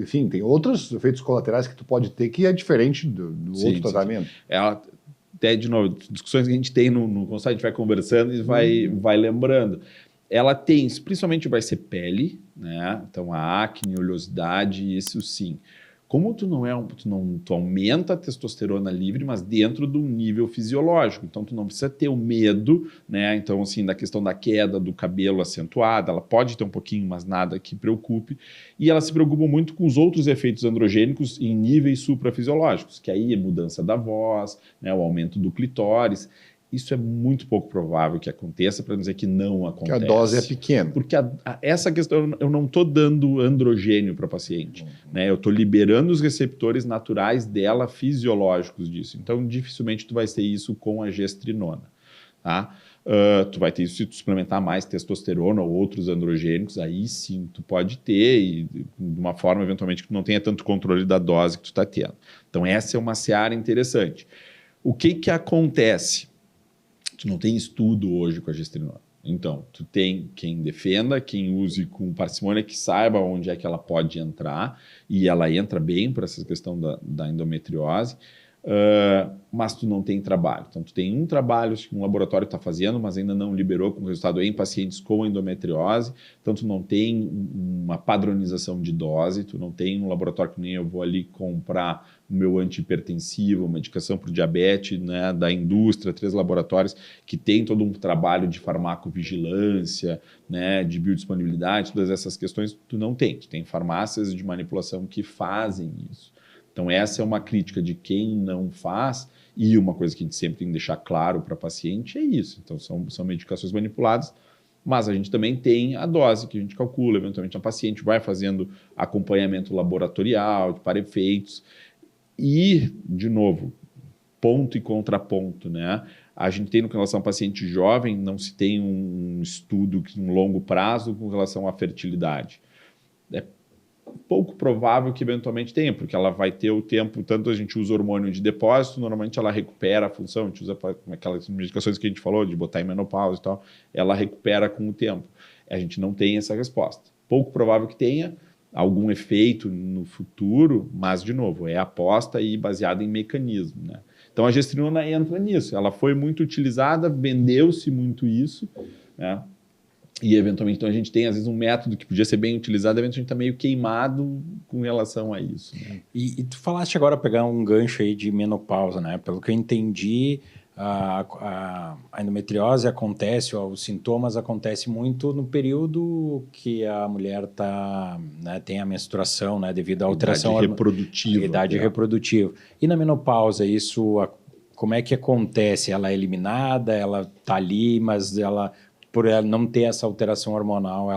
enfim, tem outros efeitos colaterais que tu pode ter que é diferente do outro tratamento. Até, de novo, discussões que a gente tem no consultório, a gente vai conversando e vai lembrando. Ela tem, principalmente vai ser pele, né? Então a acne, oleosidade, isso sim. Como tu aumenta a testosterona livre, mas dentro de um nível fisiológico. Então tu não precisa ter o medo, né? Então assim, da questão da queda do cabelo acentuada, ela pode ter um pouquinho, mas nada que preocupe. E ela se preocupa muito com os outros efeitos androgênicos em níveis suprafisiológicos, que aí é mudança da voz, né? O aumento do clitóris. Isso é muito pouco provável que aconteça, para não dizer que não acontece. Que a dose é pequena. Porque essa questão, eu não estou dando androgênio para a paciente. Né? Eu estou liberando os receptores naturais dela, fisiológicos disso. Então, dificilmente tu vai ter isso com a gestrinona. Tá? Tu vai ter isso se tu suplementar mais testosterona ou outros androgênicos, aí sim tu pode ter, e de uma forma, eventualmente, que tu não tenha tanto controle da dose que tu está tendo. Então, essa é uma seara interessante. O que acontece? Tu não tem estudo hoje com a gestrinona. Então, tu tem quem defenda, quem use com parcimônia, que saiba onde é que ela pode entrar, e ela entra bem para essa questão da endometriose, mas tu não tem trabalho. Então, tu tem um trabalho que um laboratório está fazendo, mas ainda não liberou com resultado em pacientes com endometriose, então tu não tem uma padronização de dose, tu não tem um laboratório que nem eu vou ali comprar o meu antihipertensivo, medicação para o diabetes, né, da indústria, 3 laboratórios que tem todo um trabalho de farmacovigilância, né, de biodisponibilidade, todas essas questões, tu não tem. Tu tem farmácias de manipulação que fazem isso. Então, essa é uma crítica de quem não faz, e uma coisa que a gente sempre tem que deixar claro para o paciente é isso. Então, são medicações manipuladas, mas a gente também tem a dose que a gente calcula, eventualmente a paciente vai fazendo acompanhamento laboratorial para efeitos. E, de novo, ponto e contraponto, né? A gente tem, com relação ao paciente jovem, não se tem um estudo em longo prazo com relação à fertilidade. É pouco provável que eventualmente tenha, porque ela vai ter o tempo, tanto a gente usa hormônio de depósito, normalmente ela recupera a função, a gente usa aquelas medicações que a gente falou, de botar em menopausa e tal, ela recupera com o tempo. A gente não tem essa resposta. Pouco provável que tenha algum efeito no futuro, mas, de novo, é aposta e baseada em mecanismo, né? Então, a gestrinona entra nisso. Ela foi muito utilizada, vendeu-se muito isso, né? E, eventualmente, então, a gente tem, às vezes, um método que podia ser bem utilizado, eventualmente está meio queimado com relação a isso. Né? E tu falaste agora, pegar um gancho aí de menopausa, né? Pelo que eu entendi, a endometriose acontece, os sintomas acontecem muito no período que a mulher né, tem a menstruação, né, devido à alteração idade reprodutiva. E na menopausa, isso, como é que acontece? Ela é eliminada, ela está ali, mas por ela não ter essa alteração hormonal,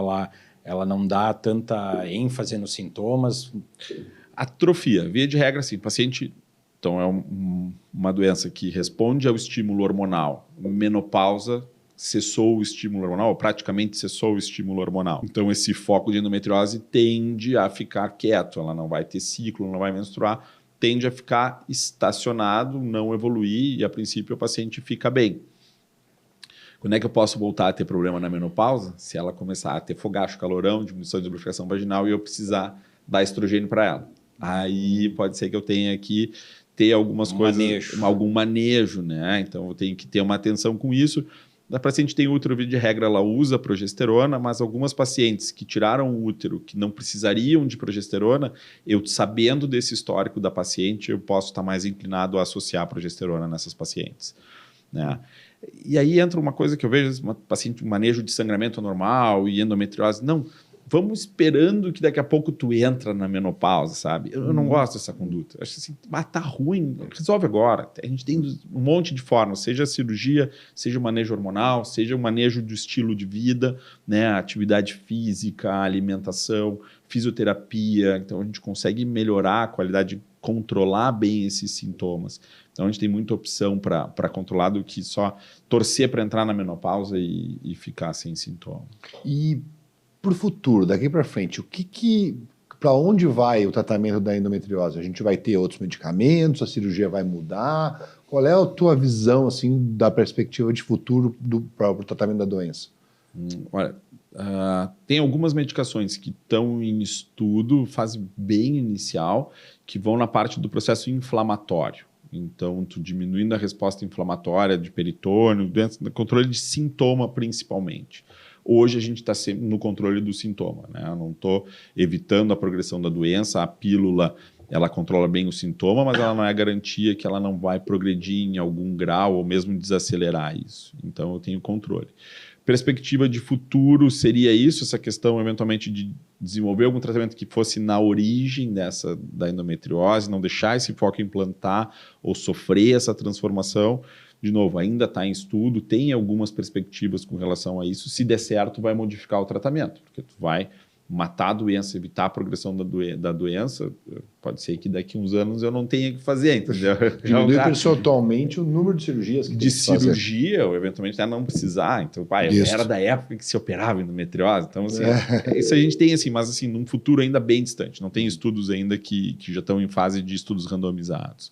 ela não dá tanta ênfase nos sintomas? Atrofia, via de regra, assim, paciente... Então, é uma doença que responde ao estímulo hormonal. Menopausa, cessou o estímulo hormonal, ou praticamente cessou o estímulo hormonal. Então, esse foco de endometriose tende a ficar quieto. Ela não vai ter ciclo, não vai menstruar, tende a ficar estacionado, não evoluir e, a princípio, o paciente fica bem. Quando é que eu posso voltar a ter problema na menopausa? Se ela começar a ter fogacho, calorão, diminuição de lubrificação vaginal e eu precisar dar estrogênio para ela. Aí pode ser que eu tenha que ter algumas coisas, algum manejo, né? Então eu tenho que ter uma atenção com isso. A paciente tem útero, via de regra, ela usa progesterona, mas algumas pacientes que tiraram o útero, que não precisariam de progesterona, eu sabendo desse histórico da paciente, eu posso estar mais inclinado a associar a progesterona nessas pacientes, né? E aí entra uma coisa que eu vejo, uma paciente com manejo de sangramento normal e endometriose. Não, vamos esperando que daqui a pouco tu entra na menopausa, sabe? Eu não gosto dessa conduta. Acho assim, tá ruim, resolve agora. A gente tem um monte de formas, seja a cirurgia, seja o manejo hormonal, seja o manejo do estilo de vida, né? Atividade física, alimentação, fisioterapia. Então a gente consegue melhorar a qualidade, controlar bem esses sintomas. Então, a gente tem muita opção para controlar do que só torcer para entrar na menopausa e ficar sem sintoma. E para o futuro, daqui para frente, para onde vai o tratamento da endometriose? A gente vai ter outros medicamentos, a cirurgia vai mudar? Qual é a tua visão, assim, da perspectiva de futuro para o tratamento da doença? Olha, tem algumas medicações que estão em estudo, fase bem inicial, que vão na parte do processo inflamatório. Então, tu diminuindo a resposta inflamatória de peritônio, controle de sintoma principalmente. Hoje a gente está no controle do sintoma, né? Eu não estou evitando a progressão da doença, a pílula ela controla bem o sintoma, mas ela não é garantia que ela não vai progredir em algum grau ou mesmo desacelerar isso. Então, eu tenho controle. Perspectiva de futuro seria isso, essa questão eventualmente de desenvolver algum tratamento que fosse na origem da endometriose, não deixar esse foco implantar ou sofrer essa transformação. De novo, ainda está em estudo, tem algumas perspectivas com relação a isso. Se der certo, vai modificar o tratamento, porque tu vai matar a doença, evitar a progressão da doença. Pode ser que daqui a uns anos eu não tenha que fazer, entendeu? Diminuir percentualmente o número de cirurgias que de cirurgia, ou eventualmente não precisar. Então, era da época que se operava endometriose. Então, assim, isso a gente tem, assim, mas assim, num futuro ainda bem distante. Não tem estudos ainda que já estão em fase de estudos randomizados.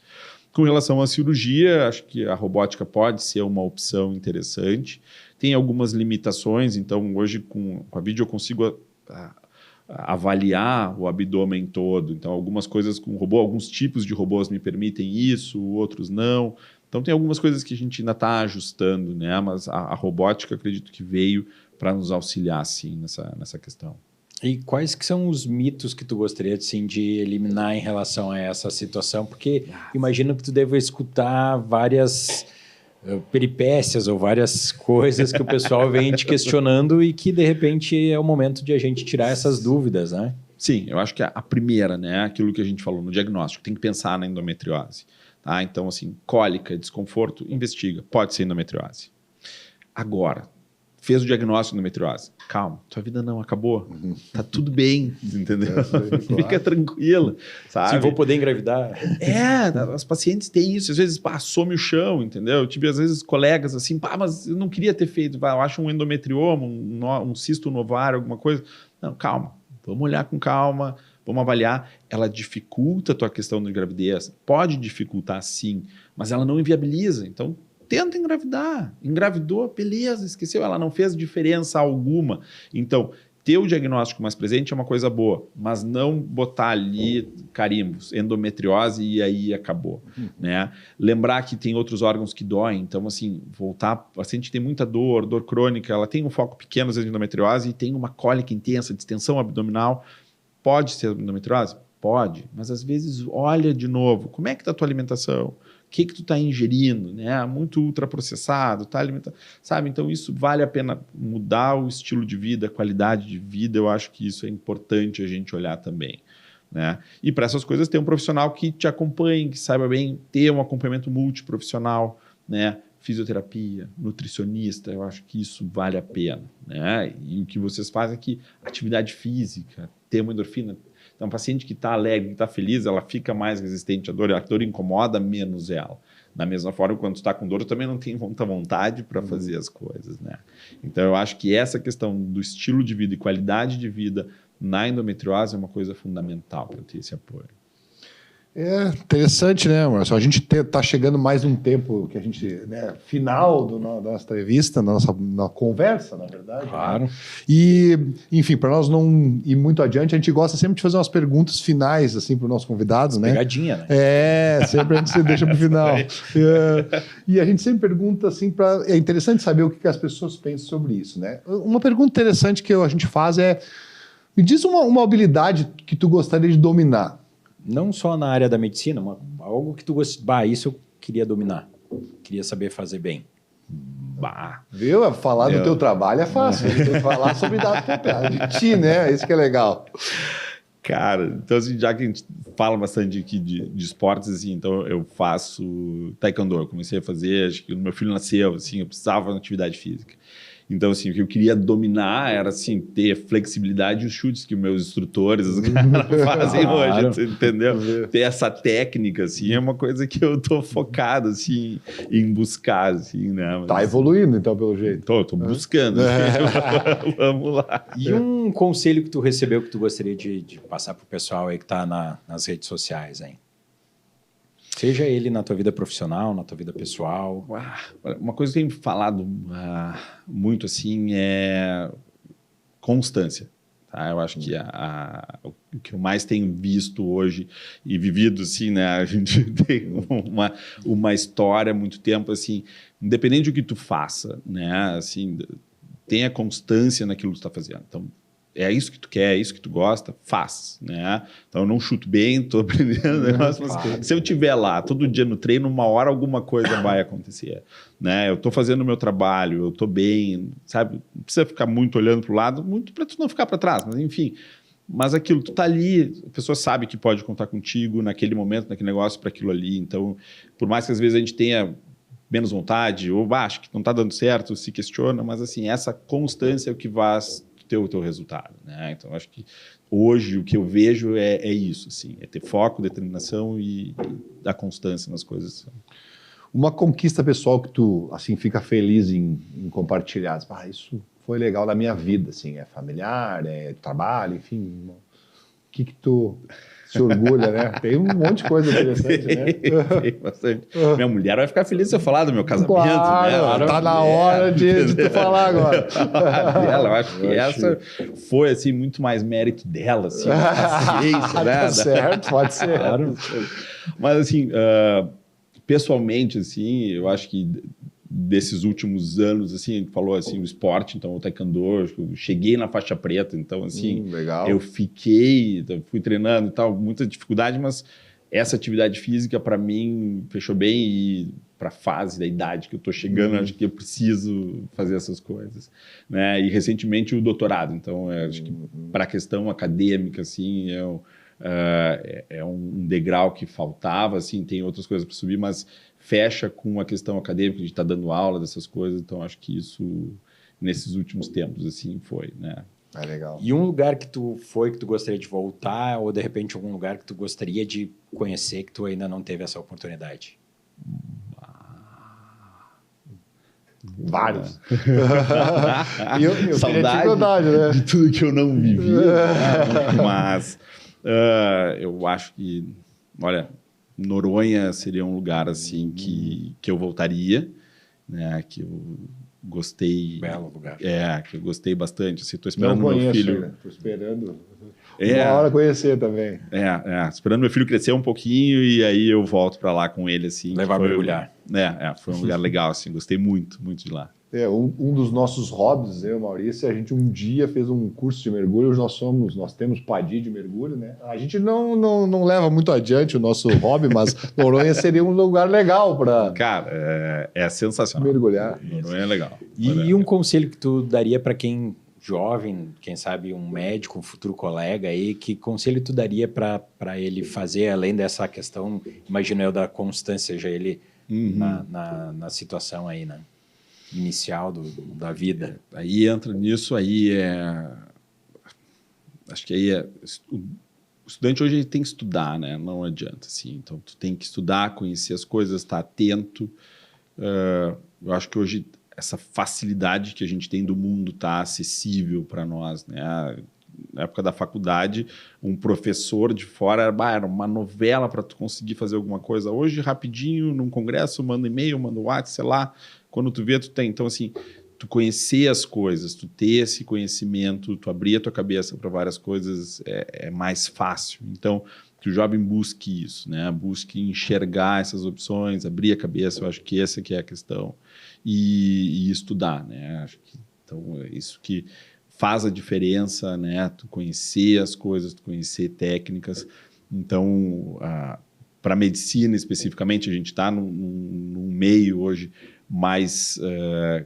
Com relação à cirurgia, acho que a robótica pode ser uma opção interessante. Tem algumas limitações, então hoje com a vídeo eu consigo avaliar o abdômen todo. Então, algumas coisas com robô, alguns tipos de robôs me permitem isso, outros não. Então, tem algumas coisas que a gente ainda está ajustando, né? Mas a robótica, acredito que veio para nos auxiliar, sim, nessa questão. E quais que são os mitos que tu gostaria, assim, de eliminar em relação a essa situação? Porque imagino que tu deva escutar várias peripécias ou várias coisas que o pessoal vem te questionando e que, de repente, é o momento de a gente tirar essas dúvidas, né? Sim, eu acho que a primeira, né, aquilo que a gente falou no diagnóstico, tem que pensar na endometriose. Tá? Então, assim, cólica, desconforto, investiga, pode ser endometriose. Agora, fez o diagnóstico de endometriose, calma, tua vida não acabou, tá tudo bem, entendeu? Fica tranquila, sabe? Se vou poder engravidar. As pacientes têm isso, às vezes, some o chão, entendeu? Eu tive, às vezes, colegas assim, mas eu não queria ter feito, eu acho um endometrioma, um cisto no ovário, alguma coisa. Não, calma, vamos olhar com calma, vamos avaliar. Ela dificulta a tua questão de gravidez? Pode dificultar, sim, mas ela não inviabiliza, então tenta engravidar. Engravidou, beleza, esqueceu, ela não fez diferença alguma. Então, ter o diagnóstico mais presente é uma coisa boa, mas não botar ali carimbos, endometriose e aí acabou. Né? Lembrar que tem outros órgãos que doem, então, assim, voltar, a paciente tem muita dor crônica, ela tem um foco pequeno, às vezes, de endometriose e tem uma cólica intensa, distensão abdominal. Pode ser endometriose? Pode, mas às vezes olha de novo, como é que está a tua alimentação? O que tu está ingerindo, né? Muito ultraprocessado, tá alimentando, sabe? Então, isso vale a pena mudar o estilo de vida, a qualidade de vida. Eu acho que isso é importante a gente olhar também, né? E para essas coisas, ter um profissional que te acompanhe, que saiba bem ter um acompanhamento multiprofissional, né? Fisioterapia, nutricionista, eu acho que isso vale a pena, né? E o que vocês fazem aqui, atividade física, ter uma endorfina. Então, um paciente que está alegre, que está feliz, ela fica mais resistente à dor, a dor incomoda menos ela. Da mesma forma, quando tu está com dor, tu também não tem muita vontade para fazer as coisas, né? Então, eu acho que essa questão do estilo de vida e qualidade de vida na endometriose é uma coisa fundamental para ter esse apoio. É interessante, né, Marcelo? A gente está chegando mais num tempo que a gente, né, final da nossa entrevista, na conversa, na verdade. Claro. Né? E, enfim, para nós não ir muito adiante, a gente gosta sempre de fazer umas perguntas finais, assim, para o nosso convidado, né? Pegadinha, né? Sempre a gente deixa para o final. E a gente sempre pergunta, assim, é interessante saber o que as pessoas pensam sobre isso, né? Uma pergunta interessante que a gente faz é, me diz uma habilidade que tu gostaria de dominar. Não só na área da medicina, algo que tu gosta. Isso eu queria dominar. Queria saber fazer bem. Viu? Falar do teu trabalho é fácil. Falar sobre de ti, né? Isso que é legal. Cara, então assim, já que a gente fala bastante aqui de esportes, assim, então eu faço taekwondo. Eu comecei a fazer, acho que quando meu filho nasceu, assim, eu precisava de atividade física. Então, assim, o que eu queria dominar era, assim, ter flexibilidade e os chutes que meus instrutores, os caras fazem hoje, entendeu? Ter essa técnica, assim, é uma coisa que eu tô focado, assim, em buscar, assim, né? Mas, tá evoluindo, então, pelo jeito. Tô buscando. Vamos lá. E um conselho que tu recebeu que tu gostaria de passar pro pessoal aí que tá nas redes sociais, hein? Seja ele na tua vida profissional, na tua vida pessoal. Uma coisa que eu tenho falado muito assim é constância. Tá? Eu acho que o que eu mais tenho visto hoje e vivido, assim, né? A gente tem uma história há muito tempo, assim, independente do que tu faça, né? Assim, tenha constância naquilo que tu está fazendo. Então, é isso que tu quer, é isso que tu gosta, faz, né? Então, eu não chuto bem, estou aprendendo negócio, mas se eu estiver lá todo dia no treino, uma hora alguma coisa vai acontecer, né? Eu estou fazendo o meu trabalho, eu estou bem, sabe? Não precisa ficar muito olhando para o lado, muito para tu não ficar para trás, mas enfim. Mas aquilo, tu tá ali, a pessoa sabe que pode contar contigo naquele momento, naquele negócio, para aquilo ali. Então, por mais que às vezes a gente tenha menos vontade, ou acho que não está dando certo, se questiona, mas assim, essa constância é o que vai ter o teu resultado, né? Então, acho que hoje o que eu vejo é isso, assim, é ter foco, determinação e dar constância nas coisas. Uma conquista pessoal que tu, assim, fica feliz em compartilhar. Isso foi legal na minha vida, assim, é familiar, é trabalho, enfim. O que tu se orgulha, né? Tem um monte de coisa interessante, né? Tem bastante. Minha mulher vai ficar feliz se eu falar do meu casamento, claro, né? Tá na hora de tu falar agora. Eu acho que essa foi, assim, muito mais mérito dela, assim, paciência, né? Tá certo, pode ser. Claro. Mas, assim, pessoalmente, assim, eu acho que desses últimos anos, assim, a gente falou assim, o esporte, então o taekwondo, eu cheguei na faixa preta, então assim, legal. eu fui treinando e tal, muita dificuldade, mas essa atividade física para mim fechou bem e para a fase da idade que eu estou chegando, acho que eu preciso fazer essas coisas, né? E recentemente o doutorado, então acho que para a questão acadêmica, assim, é um degrau que faltava, assim, tem outras coisas para subir, mas fecha com a questão acadêmica, a gente está dando aula dessas coisas, então acho que isso, nesses últimos tempos, assim, foi, né? É legal. E um lugar que tu foi, que tu gostaria de voltar, ou de repente algum lugar que tu gostaria de conhecer, que tu ainda não teve essa oportunidade? Vários. E eu saudade né? de tudo que eu não vivi, mas eu acho que, olha, Noronha seria um lugar assim que eu voltaria, né? Que eu gostei. Belo lugar. Que eu gostei bastante. Assim, tô esperando não conheço, meu filho. Estou esperando uma hora conhecer também. Esperando meu filho crescer um pouquinho e aí eu volto para lá com ele assim. Levar mergulhar. Foi um lugar legal, assim. Gostei muito, muito de lá. Um dos nossos hobbies, eu e o Maurício, a gente um dia fez um curso de mergulho, nós temos PADI de mergulho, né? A gente não leva muito adiante o nosso hobby, mas Noronha seria um lugar legal para... Cara, é sensacional. Mergulhar. Noronha é legal. E um conselho que tu daria para quem jovem, quem sabe um médico, um futuro colega aí, que conselho tu daria para ele fazer, além dessa questão, imagino eu, da constância, seja ele na situação aí, né? Inicial da vida. Aí entra nisso, acho que aí o estudante hoje ele tem que estudar, né? Não adianta, assim. Então, tu tem que estudar, conhecer as coisas, estar atento. Eu acho que hoje essa facilidade que a gente tem do mundo está acessível para nós, né? na época da faculdade, um professor de fora, era uma novela para tu conseguir fazer alguma coisa. Hoje, rapidinho, num congresso, manda e-mail, manda WhatsApp, sei lá, quando tu vê, tu tem. Então, assim, tu conhecer as coisas, tu ter esse conhecimento, tu abrir a tua cabeça para várias coisas é mais fácil. Então, que o jovem busque isso, né? Busque enxergar essas opções, abrir a cabeça, eu acho que essa que é a questão, e estudar, né? Acho que, então, é isso que faz a diferença, né? Tu conhecer as coisas, tu conhecer técnicas. Então, para a medicina especificamente, a gente está num meio hoje mais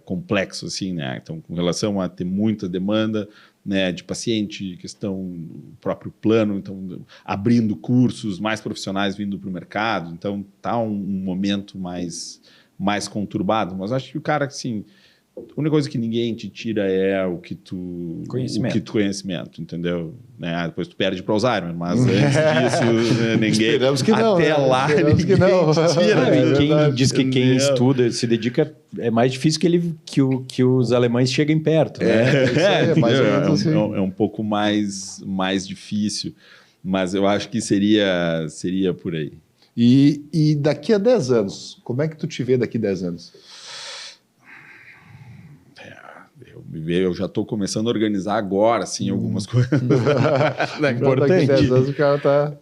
complexo, assim, né? Então, com relação a ter muita demanda, né, de paciente, questão do próprio plano, então abrindo cursos, mais profissionais vindo para o mercado, então tá um momento mais conturbado, mas acho que o cara, assim, a única coisa que ninguém te tira é o que tu conhecimento, entendeu? Né? Depois tu perde para Alzheimer, mas antes disso, né, ninguém. Esperamos que não. Até lá, ninguém que não. te tira. Quem diz que quem Entendeu? Estuda, se dedica, é mais difícil que os alemães cheguem perto. Né? Isso aí, mais ou menos assim. É um pouco mais difícil, mas eu acho que seria por aí. E daqui a 10 anos, como é que tu te vê daqui a 10 anos? Eu já estou começando a organizar agora, assim, algumas coisas. É importante. Daqui a 10 anos o cara tá...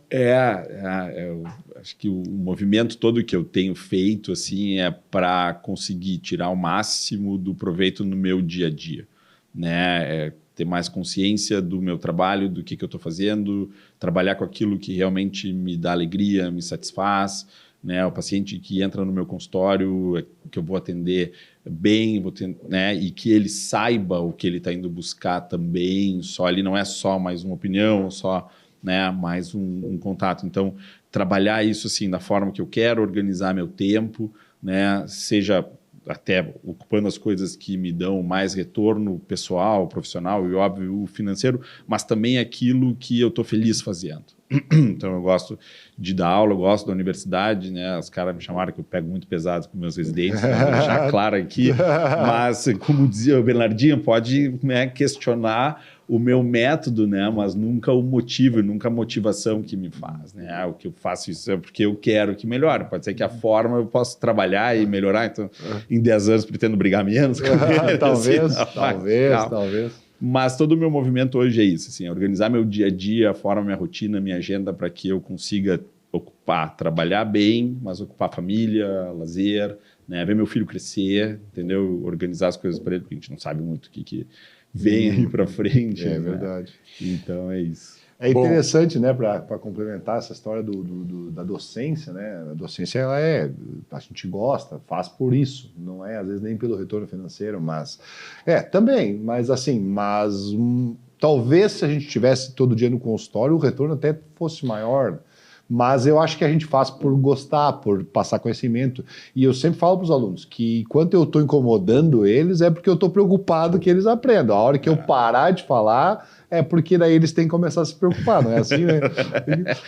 Eu acho que o movimento todo que eu tenho feito, assim, é para conseguir tirar o máximo do proveito no meu dia a dia, né? Ter mais consciência do meu trabalho, do que eu estou fazendo, trabalhar com aquilo que realmente me dá alegria, me satisfaz, né? O paciente que entra no meu consultório, que eu vou atender bem, né? E que ele saiba o que ele está indo buscar também, só ali não é só mais uma opinião, só, né, mais um contato. Então, trabalhar isso assim da forma que eu quero, organizar meu tempo, né? Seja até ocupando as coisas que me dão mais retorno pessoal, profissional e, óbvio, financeiro, mas também aquilo que eu estou feliz fazendo. Então, eu gosto de dar aula, eu gosto da universidade, né? Os caras me chamaram que eu pego muito pesado com meus residentes, né? Vou deixar claro aqui. Mas, como dizia o Bernardinho, pode, né, questionar o meu método, né? Mas nunca o motivo, nunca a motivação que me faz, né? O que eu faço isso é porque eu quero que melhore. Pode ser que a forma eu possa trabalhar e melhorar. Então, em 10 anos pretendo brigar menos. Talvez, assim, talvez. Mas todo o meu movimento hoje é isso, assim, organizar meu dia a dia, a forma, minha rotina, minha agenda para que eu consiga trabalhar bem, mas ocupar a família, lazer, né? Ver meu filho crescer, entendeu? Organizar as coisas para ele, porque a gente não sabe muito o que vem aí para frente. É, né? verdade. Então é isso. É interessante, né, para complementar essa história da docência, né? A docência, a gente gosta, faz por isso, não é às vezes nem pelo retorno financeiro, mas também, mas assim, talvez se a gente tivesse todo dia no consultório, o retorno até fosse maior. Mas eu acho que a gente faz por gostar, por passar conhecimento. E eu sempre falo para os alunos que enquanto eu estou incomodando eles, é porque eu estou preocupado que eles aprendam. A hora que eu parar de falar, é porque daí eles têm que começar a se preocupar, não é assim, né?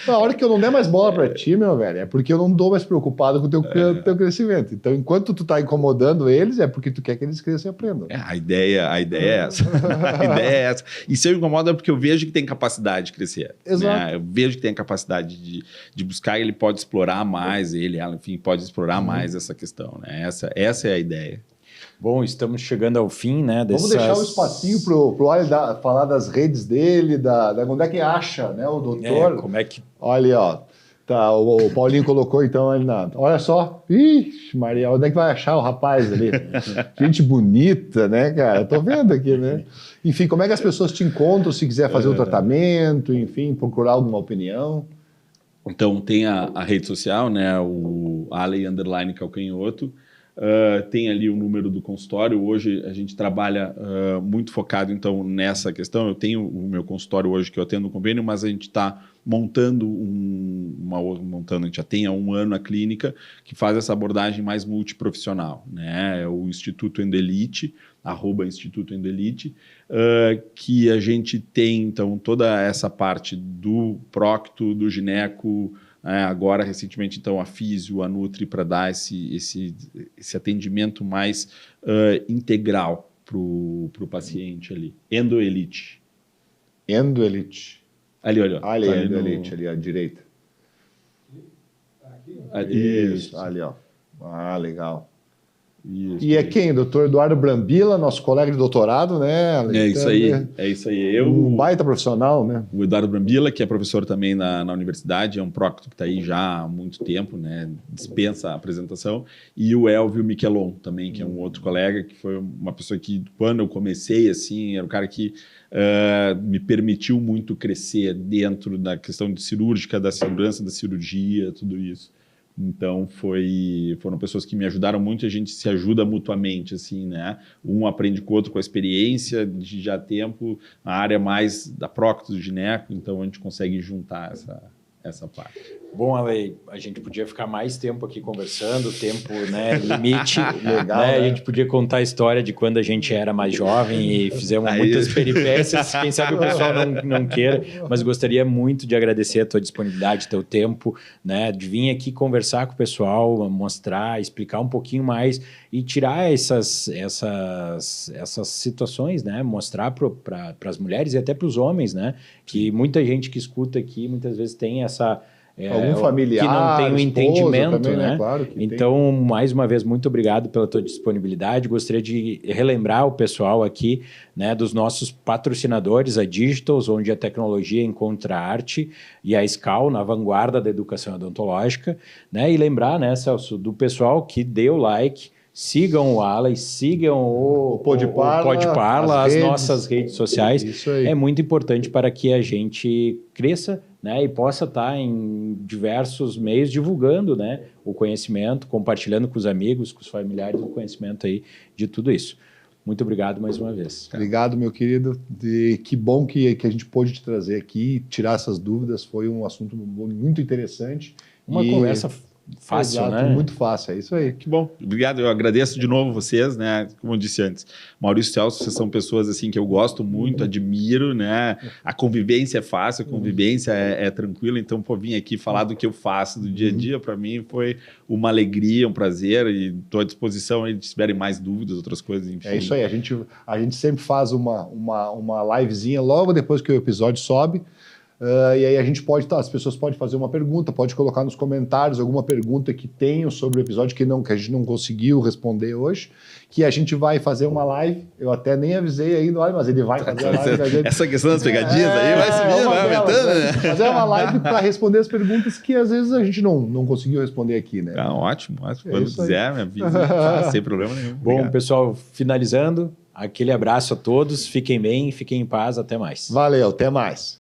A hora que eu não der mais bola para ti, meu velho, é porque eu não estou mais preocupado com o teu crescimento. Então, enquanto tu está incomodando eles, é porque tu quer que eles cresçam e aprendam. A ideia é essa. A ideia é essa. E se eu incomodo é porque eu vejo que tem capacidade de crescer. Exato. Né? Eu vejo que tem capacidade de buscar, ele pode explorar mais, ela, enfim, pode explorar mais essa questão. Né? Essa é a ideia. Bom, estamos chegando ao fim, né? Vamos deixar um espacinho pro Ali falar das redes dele, onde é que acha, né, o doutor. Como é que... Olha, ó, tá, o Paulinho colocou então ali olha só, ixi, Maria, onde é que vai achar o rapaz ali? Gente bonita, né, cara? Tô vendo aqui, né? Enfim, como é que as pessoas te encontram se quiser fazer um tratamento, enfim, procurar alguma opinião? Então, tem a rede social, né, o Ali_Calcanhoto. Tem ali o número do consultório. Hoje a gente trabalha muito focado então nessa questão. Eu tenho o meu consultório hoje que eu atendo no convênio, mas a gente está montando a gente já tem há 1 ano a clínica que faz essa abordagem mais multiprofissional, né? É o Instituto Endelite, @Instituto Endelite, que a gente tem então toda essa parte do procto, do gineco, agora recentemente então a físio, a nutri, para dar esse atendimento mais integral para o paciente ali. Endoelite. Endo Elite. Ali, olha. Ali, Tá Endo no- Elite, ali à direita. ali. Isso, ali, ó. Ah, legal. Isso, E é quem? Doutor Eduardo Brambila, nosso colega de doutorado, né? É isso aí, é isso aí. Eu, Um baita profissional, né? o Eduardo Brambila, que é professor também na universidade, é um prócto que está aí já há muito tempo, né? Dispensa a apresentação. E o Elvio Miquelon também, que é um outro colega, que foi uma pessoa que, quando eu comecei, assim, era um cara que me permitiu muito crescer dentro da questão de cirúrgica, da segurança da cirurgia, tudo isso. Então, foram pessoas que me ajudaram muito e a gente se ajuda mutuamente, assim, né? Um aprende com o outro com a experiência de já tempo, a área mais da próctose, do gineco, então a gente consegue juntar essa parte. Bom, Ale, a gente podia ficar mais tempo aqui conversando, tempo, né, limite. Legal, né? né? A gente podia contar a história de quando a gente era mais jovem e fizemos Aí- muitas peripécias. Quem sabe o pessoal não queira, mas gostaria muito de agradecer a tua disponibilidade, teu tempo, né, de vir aqui conversar com o pessoal, mostrar, explicar um pouquinho mais e tirar essas situações, né, mostrar para as mulheres e até para os homens, né, que muita gente que escuta aqui muitas vezes tem essa Algum familiar, que não tem um esposa entendimento, também, né? Claro que Então, mais uma vez, muito obrigado pela tua disponibilidade. Gostaria de relembrar o pessoal aqui, né, dos nossos patrocinadores, a Digitals, onde a tecnologia encontra a arte, e a SCAL, na vanguarda da educação odontológica, né? E lembrar, né, Celso, do pessoal que deu like. Sigam o Ala e sigam o Podparla, as nossas redes sociais. Isso aí. É muito importante para que a gente cresça, né, e possa estar em diversos meios divulgando, né, o conhecimento, compartilhando com os amigos, com os familiares, o conhecimento aí de tudo isso. Muito obrigado mais uma vez. Obrigado, meu querido. Que bom que a gente pôde te trazer aqui, tirar essas dúvidas. Foi um assunto muito interessante. Uma conversa fácil, exato, né? Muito fácil, é isso aí. Que bom. Obrigado. Eu agradeço de novo vocês, né? Como eu disse antes, Maurício e Celso, vocês são pessoas assim que eu gosto muito, admiro, né? A convivência é fácil, a convivência é tranquila. Então, pô, vir aqui falar do que eu faço do dia a dia, para mim foi uma alegria, um prazer e estou à disposição aí, se tiverem mais dúvidas, outras coisas, enfim. É isso aí. A gente sempre faz uma livezinha logo depois que o episódio sobe. E aí as pessoas podem fazer uma pergunta, pode colocar nos comentários alguma pergunta que tenham sobre o episódio que a gente não conseguiu responder hoje, que a gente vai fazer uma live. Eu até nem avisei ainda, olha, mas ele vai fazer a live. Essa questão das pegadinhas aí vai subindo, vai aumentando, né? Fazer uma live para responder as perguntas que às vezes a gente não conseguiu responder aqui, né? Ah, ótimo. É Quando isso aí. quiser, me avisa, sem problema nenhum. Bom, Obrigado. pessoal, finalizando, aquele abraço a todos, fiquem bem, fiquem em paz, até mais. Valeu, até mais.